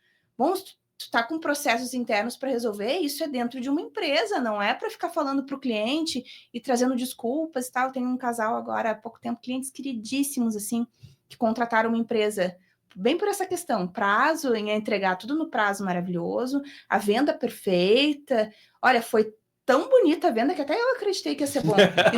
tu tá com processos internos para resolver, isso é dentro de uma empresa, não é para ficar falando para o cliente e trazendo desculpas e tal. Tem um casal agora, há pouco tempo, clientes queridíssimos, assim, que contrataram uma empresa bem por essa questão, prazo, em entregar tudo no prazo maravilhoso, a venda perfeita. Olha, foi tão bonita a venda que até eu acreditei que ia ser bom. E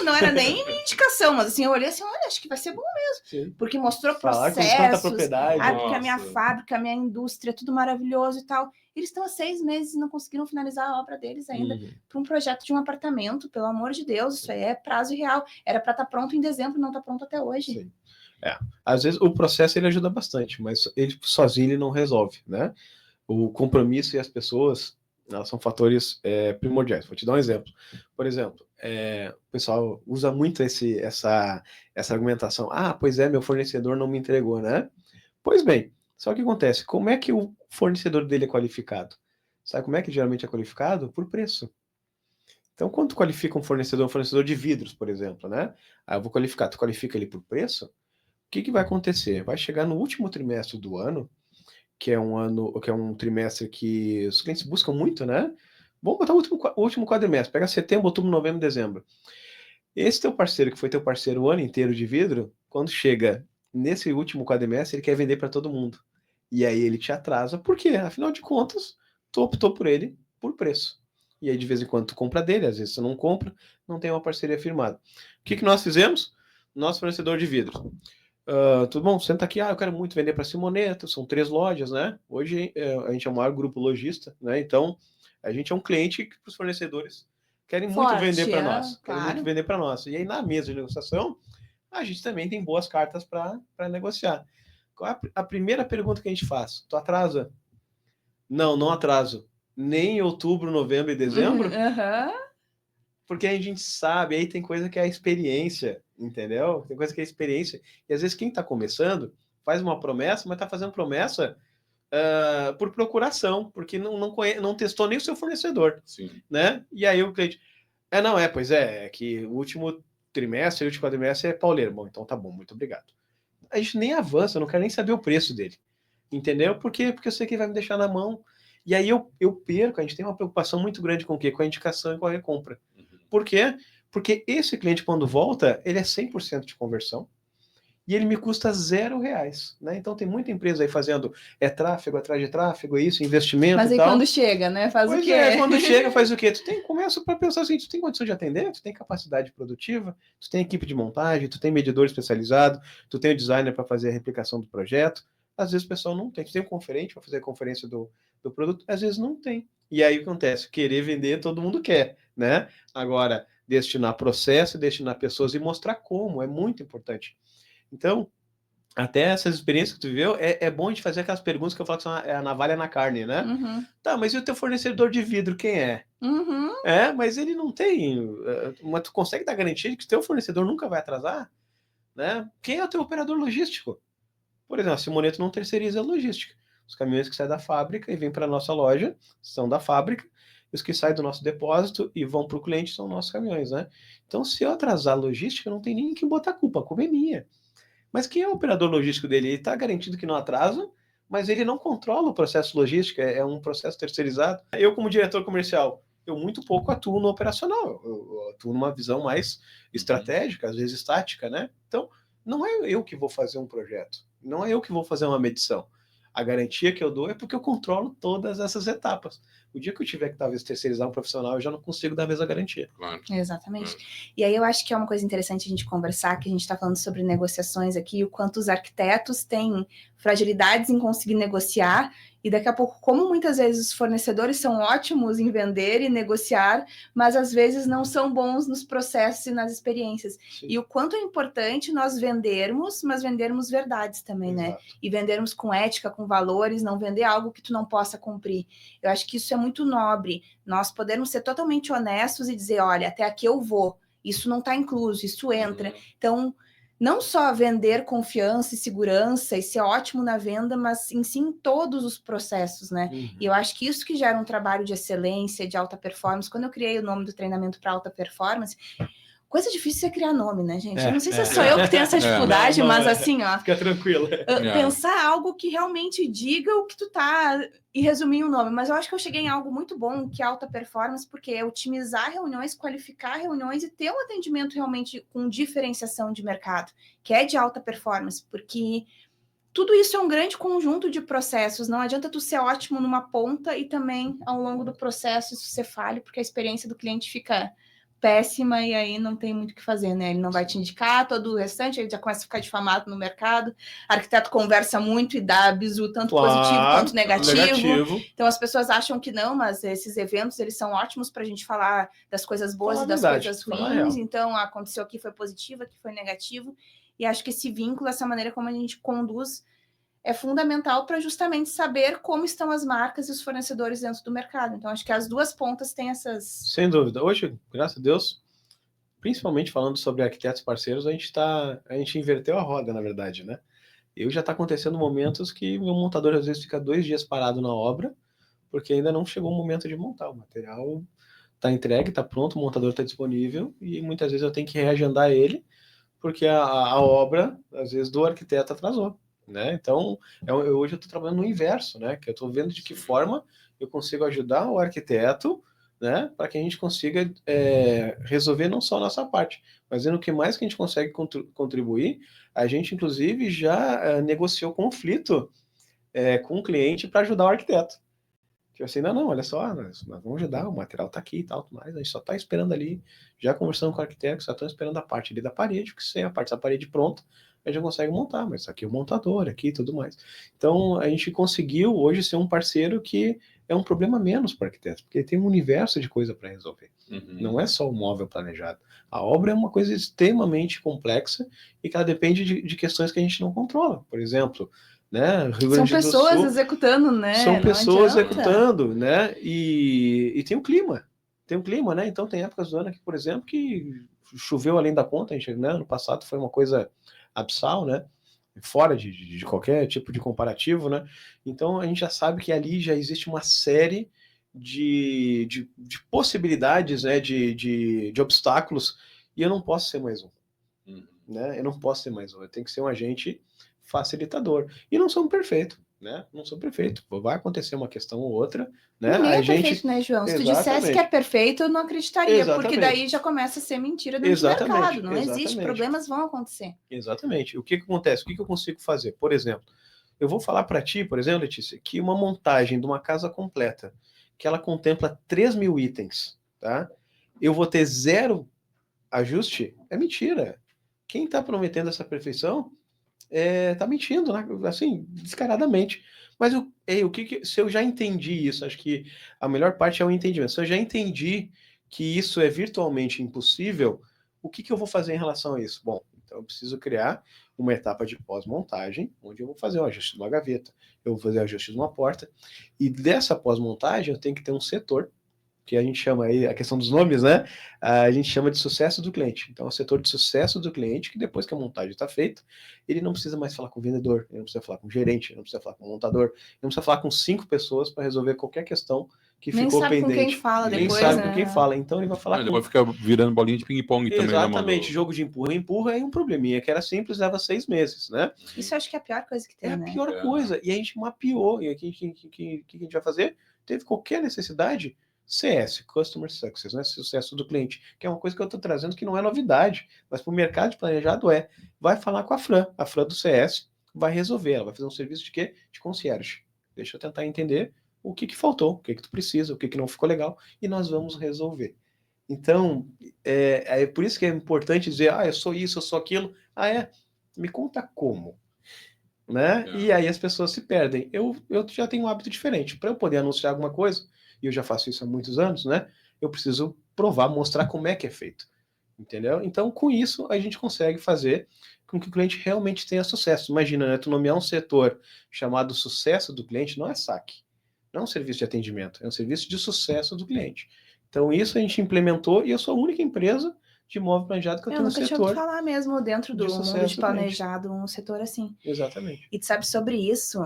não era nem minha indicação, mas assim, eu olhei assim, olha, acho que vai ser bom mesmo. Sim. Porque mostrou processos, porque a minha fábrica, a minha indústria, tudo maravilhoso e tal. Eles estão há 6 meses e não conseguiram finalizar a obra deles ainda para um projeto de um apartamento, pelo amor de Deus, isso aí é prazo real. Era para estar pronto em dezembro, não está pronto até hoje. Sim. Às vezes o processo ele ajuda bastante, mas ele sozinho ele não resolve, né? O compromisso e as pessoas, elas são fatores primordiais. Vou te dar um exemplo. Por exemplo, o pessoal usa muito essa argumentação. Pois é, meu fornecedor não me entregou, né? Pois bem, só que acontece, como é que o fornecedor dele é qualificado? Sabe como é que geralmente é qualificado? Por preço. Então, quando tu qualifica um fornecedor de vidros, por exemplo, né? Eu vou qualificar, tu qualifica ele por preço, o que vai acontecer? Vai chegar no último trimestre do ano, que é um trimestre que os clientes buscam muito, né? Vamos botar o último quadrimestre, pega setembro, outubro, novembro, dezembro. Esse teu parceiro, que foi teu parceiro o ano inteiro de vidro, quando chega nesse último quadrimestre, ele quer vender para todo mundo. E aí ele te atrasa, por quê? Afinal de contas, tu optou por ele por preço. E aí de vez em quando tu compra dele, às vezes tu não compra, não tem uma parceria firmada. O que nós fizemos? Nosso fornecedor de vidro. Tudo bom? Senta aqui, eu quero muito vender para Simoneto, são 3 lojas, né? Hoje a gente é o maior grupo lojista, né? Então a gente é um cliente que os fornecedores querem muito vender para nós. Querem muito vender para nós. E aí na mesa de negociação, a gente também tem boas cartas para negociar. Qual é a primeira pergunta que a gente faz? Tu atrasa? Não atraso. Nem em outubro, novembro e dezembro? Porque a gente sabe, aí tem coisa que é a experiência, entendeu? Tem coisa que é a experiência. E às vezes quem está começando faz uma promessa, mas está fazendo promessa por procuração, porque não testou nem o seu fornecedor. Sim. Né? E aí o cliente, é que o último trimestre, o último quadrimestre é pauleiro. Bom, então tá bom, muito obrigado. A gente nem avança, eu não quero nem saber o preço dele. Entendeu? Por quê? Porque eu sei que ele vai me deixar na mão. E aí eu perco, a gente tem uma preocupação muito grande com o quê? Com a indicação e com a recompra. Por quê? Porque esse cliente, quando volta, ele é 100% de conversão e ele me custa R$0, né? Então tem muita empresa aí fazendo tráfego atrás de tráfego, isso, investimento. Mas aí quando chega, né? Faz o quê? Quando chega, faz o quê? Começa para pensar assim, tu tem condição de atender? Tu tem capacidade produtiva? Tu tem equipe de montagem? Tu tem medidor especializado? Tu tem o designer para fazer a replicação do projeto? Às vezes o pessoal não tem. Tu tem um conferente para fazer a conferência do produto? Às vezes não tem. E aí o que acontece? Querer vender, todo mundo quer, né? Agora, destinar processo, destinar pessoas e mostrar como, é muito importante. Então, até essas experiências que tu viveu, é bom a gente fazer aquelas perguntas que eu falo que são a navalha na carne, né? Tá, mas e o teu fornecedor de vidro, quem é? Mas ele não tem... Mas tu consegue dar garantia de que o teu fornecedor nunca vai atrasar? né? Quem é o teu operador logístico? Por exemplo, a Simoneto não terceiriza a logística. Os caminhões que saem da fábrica e vêm para a nossa loja são da fábrica, e os que saem do nosso depósito e vão para o cliente são nossos caminhões, né? Então, se eu atrasar a logística, não tem nem que botar a culpa é minha. Mas quem é o operador logístico dele? Ele está garantido que não atrasa, mas ele não controla o processo logístico, é um processo terceirizado. Eu, como diretor comercial, eu muito pouco atuo no operacional, eu atuo numa visão mais estratégica, às vezes estática, né? Então, não é eu que vou fazer um projeto, não é eu que vou fazer uma medição. A garantia que eu dou é porque eu controlo todas essas etapas. O dia que eu tiver que talvez terceirizar um profissional, eu já não consigo dar a mesma garantia. Claro. Exatamente. E aí eu acho que é uma coisa interessante a gente conversar, que a gente está falando sobre negociações aqui, o quanto os arquitetos têm fragilidades em conseguir negociar, e daqui a pouco, como muitas vezes os fornecedores são ótimos em vender e negociar, mas às vezes não são bons nos processos e nas experiências. Sim. E o quanto é importante nós vendermos, mas vendermos verdades também, Exato. Né? E vendermos com ética, com valores, não vender algo que tu não possa cumprir. Eu acho que isso é muito nobre, nós podermos ser totalmente honestos e dizer, olha, até aqui eu vou, isso não está incluso, isso entra. Então, não só vender confiança e segurança e ser ótimo na venda, mas em sim todos os processos, né? E eu acho que isso que gera um trabalho de excelência, de alta performance. Quando eu criei o nome do treinamento para alta performance, coisa difícil é criar nome, né, gente? Eu não sei se sou eu que tenho essa dificuldade, mas assim, ó... Fica tranquila. Pensar algo que realmente diga o que tu tá e resumir o nome. Mas eu acho que eu cheguei em algo muito bom, que é alta performance, porque é otimizar reuniões, qualificar reuniões e ter um atendimento realmente com diferenciação de mercado, que é de alta performance, porque tudo isso é um grande conjunto de processos. Não adianta tu ser ótimo numa ponta e também, ao longo do processo, isso ser falho, porque a experiência do cliente fica péssima e aí não tem muito o que fazer, né? Ele não vai te indicar, todo o restante, ele já começa a ficar difamado no mercado, arquiteto conversa muito e dá bizu tanto positivo quanto negativo. Então as pessoas acham que não, mas esses eventos, eles são ótimos para a gente falar das coisas boas e das coisas ruins. Então, aconteceu aqui, foi positivo, aqui foi negativo, e acho que esse vínculo, essa maneira como a gente conduz é fundamental para justamente saber como estão as marcas e os fornecedores dentro do mercado. Então, acho que as duas pontas têm essas... Sem dúvida. Hoje, graças a Deus, principalmente falando sobre arquitetos parceiros, a gente inverteu a roda, na verdade, né? Já está acontecendo momentos que meu montador às vezes fica 2 dias parado na obra, porque ainda não chegou o momento de montar. O material está entregue, está pronto, o montador está disponível, e muitas vezes eu tenho que reagendar ele, porque a obra, às vezes, do arquiteto atrasou. Né? Então, hoje eu estou trabalhando no inverso, né? Que eu estou vendo de que forma eu consigo ajudar o arquiteto, né? Para que a gente consiga resolver não só a nossa parte, mas vendo o que mais que a gente consegue contribuir. A gente, inclusive, já negociou conflito com o cliente para ajudar o arquiteto. Tipo assim, não, olha só, nós vamos ajudar, o material está aqui e tal, mas a gente só está esperando ali, já conversando com o arquiteto, só estão esperando a parte ali da parede, porque se a parte da parede pronta, a gente já consegue montar, mas aqui é o montador, aqui e tudo mais. Então, a gente conseguiu hoje ser um parceiro que é um problema menos para o arquiteto, porque tem um universo de coisa para resolver. Não é só o móvel planejado. A obra é uma coisa extremamente complexa e que ela depende de questões que a gente não controla. Por exemplo, né, Rio Grande do Sul, são pessoas executando, né? São pessoas executando, né? E tem um clima. Tem um clima, né? Então tem épocas do ano aqui, por exemplo, que choveu além da conta. A gente, né, ano passado foi uma coisa abissal, né? Fora de qualquer tipo de comparativo, né? Então a gente já sabe que ali já existe uma série de possibilidades, né? De obstáculos, e eu não posso ser mais um. Né? Eu não posso ser mais um. Eu tenho que ser um agente facilitador. E não somos perfeitos, né? Não sou perfeito. Vai acontecer uma questão ou outra, né? Ninguém é perfeito, né, João? Se tu dissesse que é perfeito, eu não acreditaria, porque daí já começa a ser mentira dentro do mercado. Não existe, problemas vão acontecer. Exatamente. O que acontece? O que eu consigo fazer? Por exemplo, eu vou falar para ti, por exemplo, Letícia, que uma montagem de uma casa completa, que ela contempla 3.000 itens, tá? Eu vou ter 0 ajuste? É mentira. Quem está prometendo essa perfeição tá mentindo, né? Assim, descaradamente. Mas se eu já entendi isso, acho que a melhor parte é o entendimento. Se eu já entendi que isso é virtualmente impossível, o que eu vou fazer em relação a isso? Bom, então eu preciso criar uma etapa de pós-montagem, onde eu vou fazer o ajuste de uma gaveta, eu vou fazer o ajuste de uma porta, e dessa pós-montagem eu tenho que ter um setor que a gente chama aí, a questão dos nomes, né? A gente chama de sucesso do cliente. Então, é o setor de sucesso do cliente, que depois que a montagem está feita, ele não precisa mais falar com o vendedor, ele não precisa falar com o gerente, ele não precisa falar com o montador, ele não precisa falar com 5 pessoas para resolver qualquer questão que Nem ficou sabe pendente. com quem fala Nem depois, sabe né? com quem fala. Então, ele vai falar Ele vai ficar virando bolinha de ping-pong também. Exatamente, jogo de empurra é um probleminha que era simples, leva 6 meses, né? Isso eu acho que é a pior coisa que tem, É a né? pior coisa. E a gente mapeou. E aqui, o que a gente vai fazer? Teve qualquer necessidade? CS, Customer Success, né? Sucesso do cliente, que é uma coisa que eu estou trazendo que não é novidade, mas para o mercado de planejado vai falar com a Fran do CS vai resolver, ela vai fazer um serviço de quê? De concierge. Deixa eu tentar entender o que faltou, o que tu precisa, o que não ficou legal, e nós vamos resolver. Então, é por isso que é importante dizer, eu sou isso, eu sou aquilo. Me conta como. Né? E aí as pessoas se perdem. Eu já tenho um hábito diferente. Para eu poder anunciar alguma coisa, e eu já faço isso há muitos anos, né? Eu preciso provar, mostrar como é que é feito. Entendeu? Então, com isso, a gente consegue fazer com que o cliente realmente tenha sucesso. Imagina, né? Tu nomear um setor chamado sucesso do cliente, não é saque. Não é um serviço de atendimento, é um serviço de sucesso do cliente. Então, isso a gente implementou e eu sou a única empresa de imóvel planejado que eu tenho no setor. Eu nunca tinha ouvido falar mesmo dentro do mundo de planejado, um setor assim. Exatamente. E tu sabe sobre isso,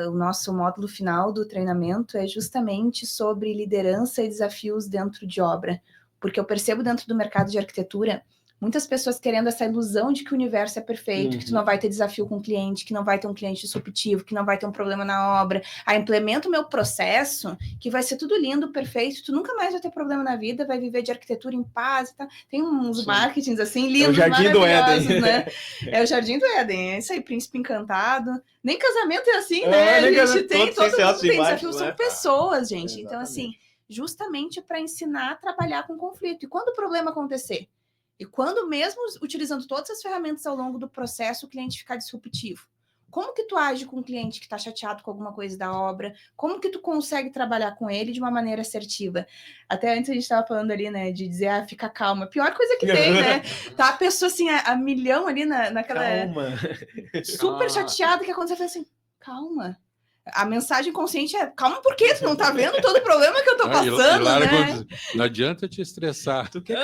o nosso módulo final do treinamento é justamente sobre liderança e desafios dentro de obra. Porque eu percebo dentro do mercado de arquitetura muitas pessoas querendo essa ilusão de que o universo é perfeito, que tu não vai ter desafio com o cliente, que não vai ter um cliente disruptivo, que não vai ter um problema na obra. Implementa o meu processo, que vai ser tudo lindo, perfeito, tu nunca mais vai ter problema na vida, vai viver de arquitetura em paz e tal. Tem uns marketings assim, lindos, maravilhosos, né? É o Jardim do Éden, é isso aí, Príncipe Encantado. Nem casamento é assim, né? A gente tem, todo mundo tem desafio, são pessoas, gente. Então, assim, justamente para ensinar a trabalhar com conflito. E quando o problema acontecer? E quando mesmo utilizando todas as ferramentas ao longo do processo, o cliente ficar disruptivo? Como que tu age com um cliente que está chateado com alguma coisa da obra? Como que tu consegue trabalhar com ele de uma maneira assertiva? Até antes a gente estava falando ali, né, de dizer, fica calma. Pior coisa que tem, né? Tá a pessoa assim, a milhão ali naquela... Calma. Super chateada, que acontece assim, calma. A mensagem consciente é, calma, por quê? Tu não tá vendo todo o problema que eu tô passando, né? Não adianta te estressar. Tu quer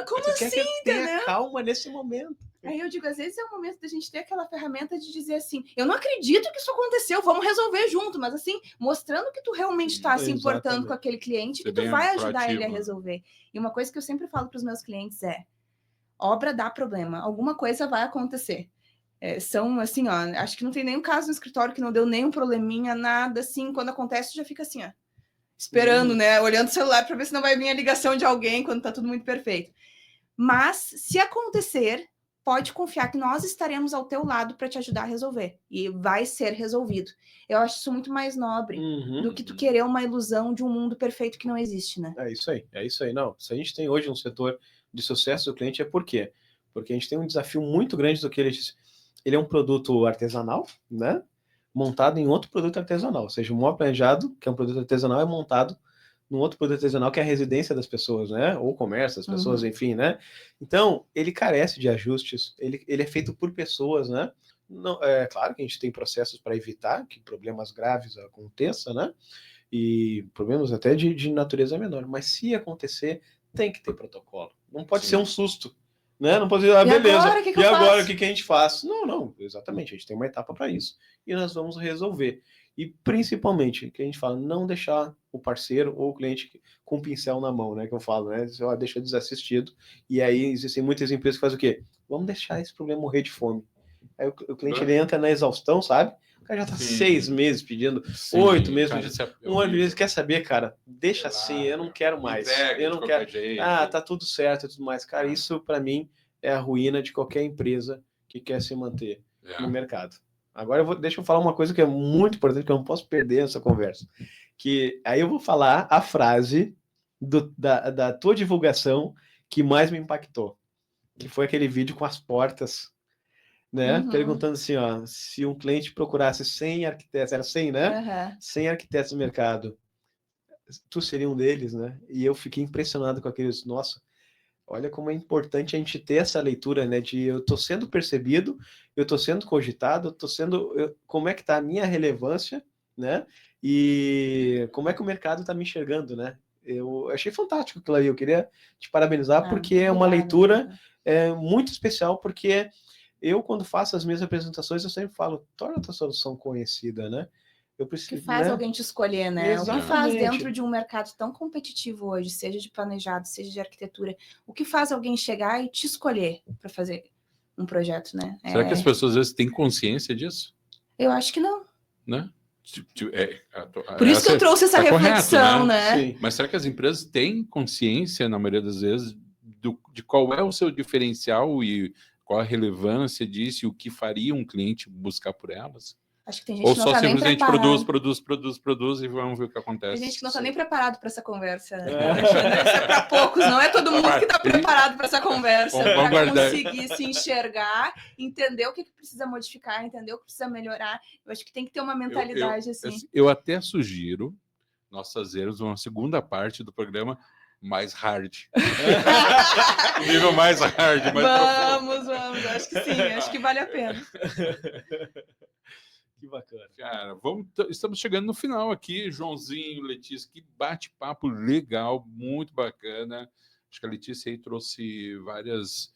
que eu tenha calma nesse momento. Aí eu digo, às vezes é o momento da gente ter aquela ferramenta de dizer assim, eu não acredito que isso aconteceu, vamos resolver junto, mas assim, mostrando que tu realmente tá se importando com aquele cliente, que tu vai ajudar ele a resolver. E uma coisa que eu sempre falo para os meus clientes é, obra dá problema, alguma coisa vai acontecer. São assim, ó, acho que não tem nenhum caso no escritório que não deu nenhum probleminha, nada, assim, quando acontece já fica assim, ó, esperando, né, olhando o celular para ver se não vai vir a ligação de alguém quando tá tudo muito perfeito. Mas, se acontecer, pode confiar que nós estaremos ao teu lado para te ajudar a resolver, e vai ser resolvido. Eu acho isso muito mais nobre do que tu querer uma ilusão de um mundo perfeito que não existe, né? É isso aí, não. Se a gente tem hoje um setor de sucesso do cliente, é por quê? Porque a gente tem um desafio muito grande do que ele é um produto artesanal, né? Montado em outro produto artesanal. Ou seja, o móvel planejado, que é um produto artesanal, é montado num outro produto artesanal, que é a residência das pessoas, né? Ou o comércio das pessoas, enfim, né? Então, ele carece de ajustes, ele é feito por pessoas, né? Não, é claro que a gente tem processos para evitar que problemas graves aconteçam, né? E problemas até de natureza menor. Mas se acontecer, tem que ter protocolo. Não pode ser um susto. Né? Não pode dizer, beleza, e agora o que a gente faz? Não, exatamente, a gente tem uma etapa para isso e nós vamos resolver. E principalmente, que a gente fala, não deixar o parceiro ou o cliente com o pincel na mão, né? Que eu falo, né? Deixa desassistido. E aí existem muitas empresas que fazem o quê? Vamos deixar esse problema morrer de fome. Aí o cliente ele entra na exaustão, sabe? O cara já tá 6 meses pedindo, 8 meses pedindo. Um ano de vez, quer saber, cara? Deixa assim, eu não quero mais. Eu não quero. Tá tudo certo e tudo mais. Cara, isso para mim é a ruína de qualquer empresa que quer se manter no mercado. Agora deixa eu falar uma coisa que é muito importante, que eu não posso perder essa conversa. Que aí eu vou falar a frase da tua divulgação que mais me impactou. Que foi aquele vídeo com as portas, né? Perguntando assim, ó, se um cliente procurasse 100 arquitetos, era 100, né? 100 arquitetos no mercado, tu seria um deles, né? E eu fiquei impressionado com aqueles, nossa, olha como é importante a gente ter essa leitura, né? De eu tô sendo percebido, eu tô sendo cogitado, como é que tá a minha relevância, né? E como é que o mercado tá me enxergando, né? Eu achei fantástico aquilo aí, eu queria te parabenizar, porque é uma obrigada. leitura muito especial, porque eu, quando faço as minhas apresentações, eu sempre falo, torna a tua solução conhecida, né? Eu O preciso, que faz né? alguém te escolher, né? O que faz Exatamente. dentro de um mercado tão competitivo hoje, seja de planejado, seja de arquitetura, o que faz alguém chegar e te escolher para fazer um projeto, né? Será que as pessoas às vezes têm consciência disso? Eu acho que não. Né? Por isso que eu trouxe essa reflexão, correto, né? Sim. Mas será que as empresas têm consciência, na maioria das vezes, de qual é o seu diferencial e qual a relevância disso e o que faria um cliente buscar por elas? Acho que tem gente Ou que não só está nem simplesmente preparado. produz e vamos ver o que acontece. Tem gente que não está nem preparado para essa conversa. Alexandre. Isso é para poucos, não é todo mundo que está preparado para essa conversa, para conseguir se enxergar, entender o que precisa modificar, entender o que precisa melhorar. Eu acho que tem que ter uma mentalidade assim. Eu até sugiro nós fazermos uma segunda parte do programa mais hard. Nível mais hard. Vamos, acho que sim, acho que vale a pena. Que bacana. Cara, estamos chegando no final aqui, Joãozinho, Letícia, que bate-papo legal, muito bacana. Acho que a Letícia aí trouxe várias,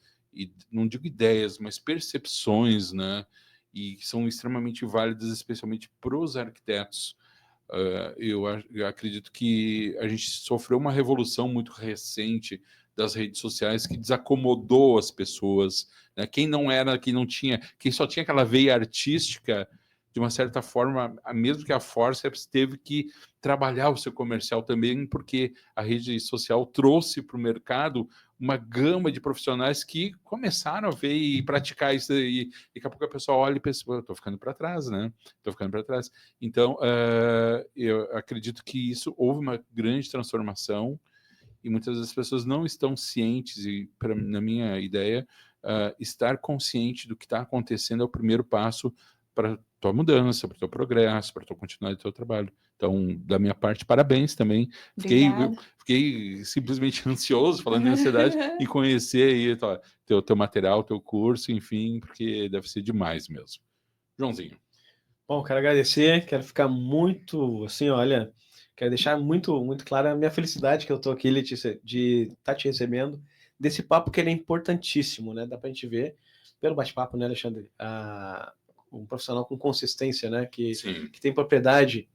não digo ideias, mas percepções, né? E que são extremamente válidas, especialmente para os arquitetos. Eu acredito que a gente sofreu uma revolução muito recente das redes sociais que desacomodou as pessoas, né? Quem não tinha, quem só tinha aquela veia artística, de uma certa forma, mesmo que a Forceps teve que trabalhar o seu comercial também, porque a rede social trouxe para o mercado uma gama de profissionais que começaram a ver e praticar isso, e daqui a pouco a pessoa olha e pensa, estou ficando para trás, né? Estou ficando para trás. Então, eu acredito que isso houve uma grande transformação e muitas das pessoas não estão cientes, e na minha ideia, estar consciente do que está acontecendo é o primeiro passo para tua mudança, para o teu progresso, para tu continuar o teu trabalho. Então, da minha parte, parabéns também. Fiquei simplesmente ansioso, falando em ansiedade, em conhecer aí teu material, teu curso, enfim, porque deve ser demais mesmo. Joãozinho. Bom, quero agradecer, quero ficar muito, assim, olha, quero deixar muito, muito clara a minha felicidade que eu estou aqui, Letícia, de estar te recebendo, desse papo que ele é importantíssimo, né? Dá para a gente ver, pelo bate-papo, né, Alexandre? Um profissional com consistência, né? Que tem propriedade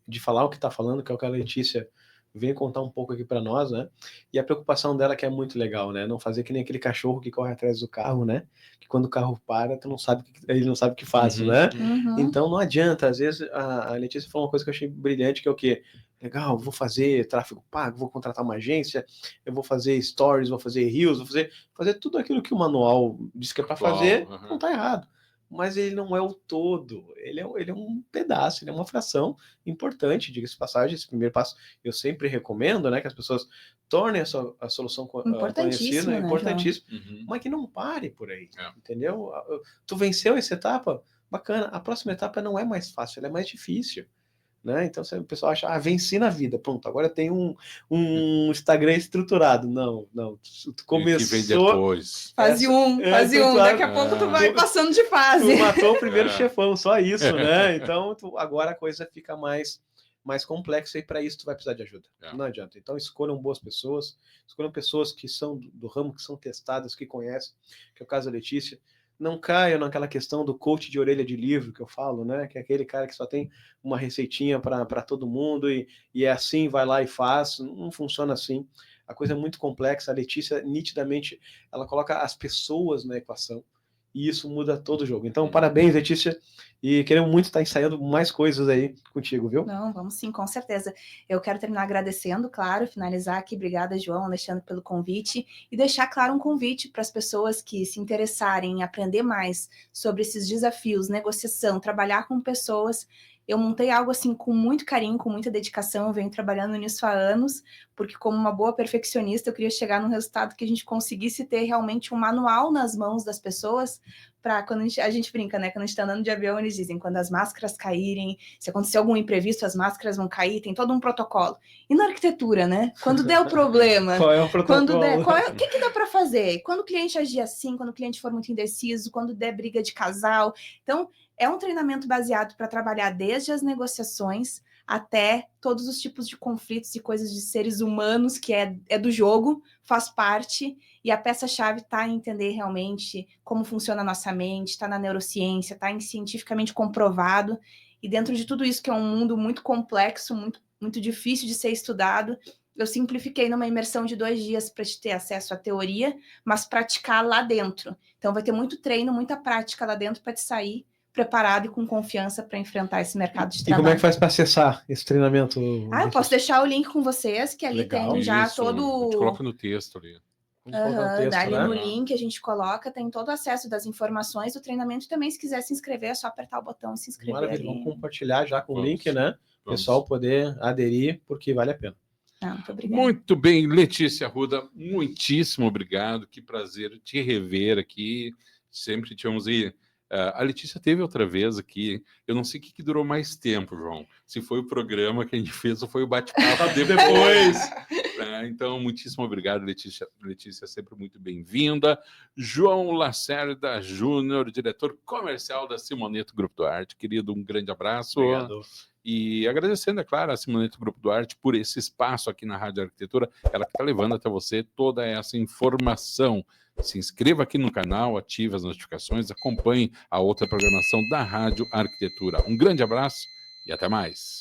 de falar o que está falando, que é o que a Letícia vem contar um pouco aqui para nós, né? E a preocupação dela que é muito legal, né? Não fazer que nem aquele cachorro que corre atrás do carro, né? Que quando o carro para, ele não sabe o que faz, né? Então não adianta, às vezes a Letícia falou uma coisa que eu achei brilhante, que é o quê? Legal, vou fazer tráfego pago, vou contratar uma agência, eu vou fazer stories, vou fazer reels, vou fazer tudo aquilo que o manual diz que é para fazer, não está errado. Mas ele não é o todo, ele é um pedaço, ele é uma fração importante, diga-se de passagem. Esse primeiro passo eu sempre recomendo, né, que as pessoas tornem a solução conhecida, é importantíssimo, mas que não pare por aí, entendeu? Tu venceu essa etapa, bacana, a próxima etapa não é mais fácil, ela é mais difícil. Né? Então, se o pessoal acha, venci na vida, pronto, agora tem um Instagram estruturado. Não, tu começou... Que vem depois. Fase 1, daqui a pouco tu vai passando de fase. Tu matou o primeiro chefão, só isso, né? Então, agora a coisa fica mais complexa e para isso tu vai precisar de ajuda. Não adianta. Então, escolham boas pessoas, escolham pessoas que são do ramo, que são testadas, que conhecem, que é o caso da Letícia. Não caia naquela questão do coach de orelha de livro que eu falo, né? Que é aquele cara que só tem uma receitinha para todo mundo e é assim, vai lá e faz. Não funciona assim. A coisa é muito complexa. A Letícia, nitidamente, ela coloca as pessoas na equação e isso muda todo o jogo. Então, parabéns, Letícia, e queremos muito estar ensaiando mais coisas aí contigo, viu? Não, vamos sim, com certeza. Eu quero terminar agradecendo, claro, finalizar aqui. Obrigada, João, Alexandre, pelo convite, e deixar claro um convite para as pessoas que se interessarem em aprender mais sobre esses desafios, negociação, trabalhar com pessoas. Eu montei algo assim com muito carinho, com muita dedicação, eu venho trabalhando nisso há anos, porque como uma boa perfeccionista, eu queria chegar num resultado que a gente conseguisse ter realmente um manual nas mãos das pessoas, para quando a gente brinca, né? Quando a gente está andando de avião, eles dizem, quando as máscaras caírem, se acontecer algum imprevisto, as máscaras vão cair, tem todo um protocolo. E na arquitetura, né? Quando der o problema... Qual é o protocolo? O que dá para fazer? Quando o cliente agir assim, quando o cliente for muito indeciso, quando der briga de casal. Então, é um treinamento baseado para trabalhar desde as negociações até todos os tipos de conflitos e coisas de seres humanos, que é do jogo, faz parte, e a peça-chave está em entender realmente como funciona a nossa mente, está na neurociência, está em cientificamente comprovado, e dentro de tudo isso, que é um mundo muito complexo, muito difícil de ser estudado, eu simplifiquei numa imersão de 2 dias para te ter acesso à teoria, mas praticar lá dentro. Então vai ter muito treino, muita prática lá dentro para te sair preparado e com confiança para enfrentar esse mercado de trabalho. E como é que faz para acessar esse treinamento? Eu posso deixar o link com vocês, que ali Legal. tem já Isso, todo... a gente coloca no texto ali. Ali no link a gente coloca, tem todo o acesso das informações do treinamento. Também, se quiser se inscrever, é só apertar o botão e se inscrever. Maravilha, ali. vamos compartilhar já com o link, né? O Vamos. pessoal poder aderir, porque vale a pena. Muito obrigada. Muito bem, Letícia Arruda, muitíssimo obrigado. Que prazer te rever aqui. Sempre tínhamos aí. A Letícia teve outra vez aqui. Eu não sei o que durou mais tempo, João. Se foi o programa que a gente fez ou foi o bate-papo depois. Então, muitíssimo obrigado, Letícia. Letícia, sempre muito bem-vinda. João Lacerda Júnior, diretor comercial da Simoneto Grupo Duarte. Querido, um grande abraço. Obrigado. E agradecendo, é claro, a Simoneto Grupo Duarte por esse espaço aqui na Rádio Arquitetura, ela que está levando até você toda essa informação. Se inscreva aqui no canal, ative as notificações, acompanhe a outra programação da Rádio Arquitetura. Um grande abraço e até mais.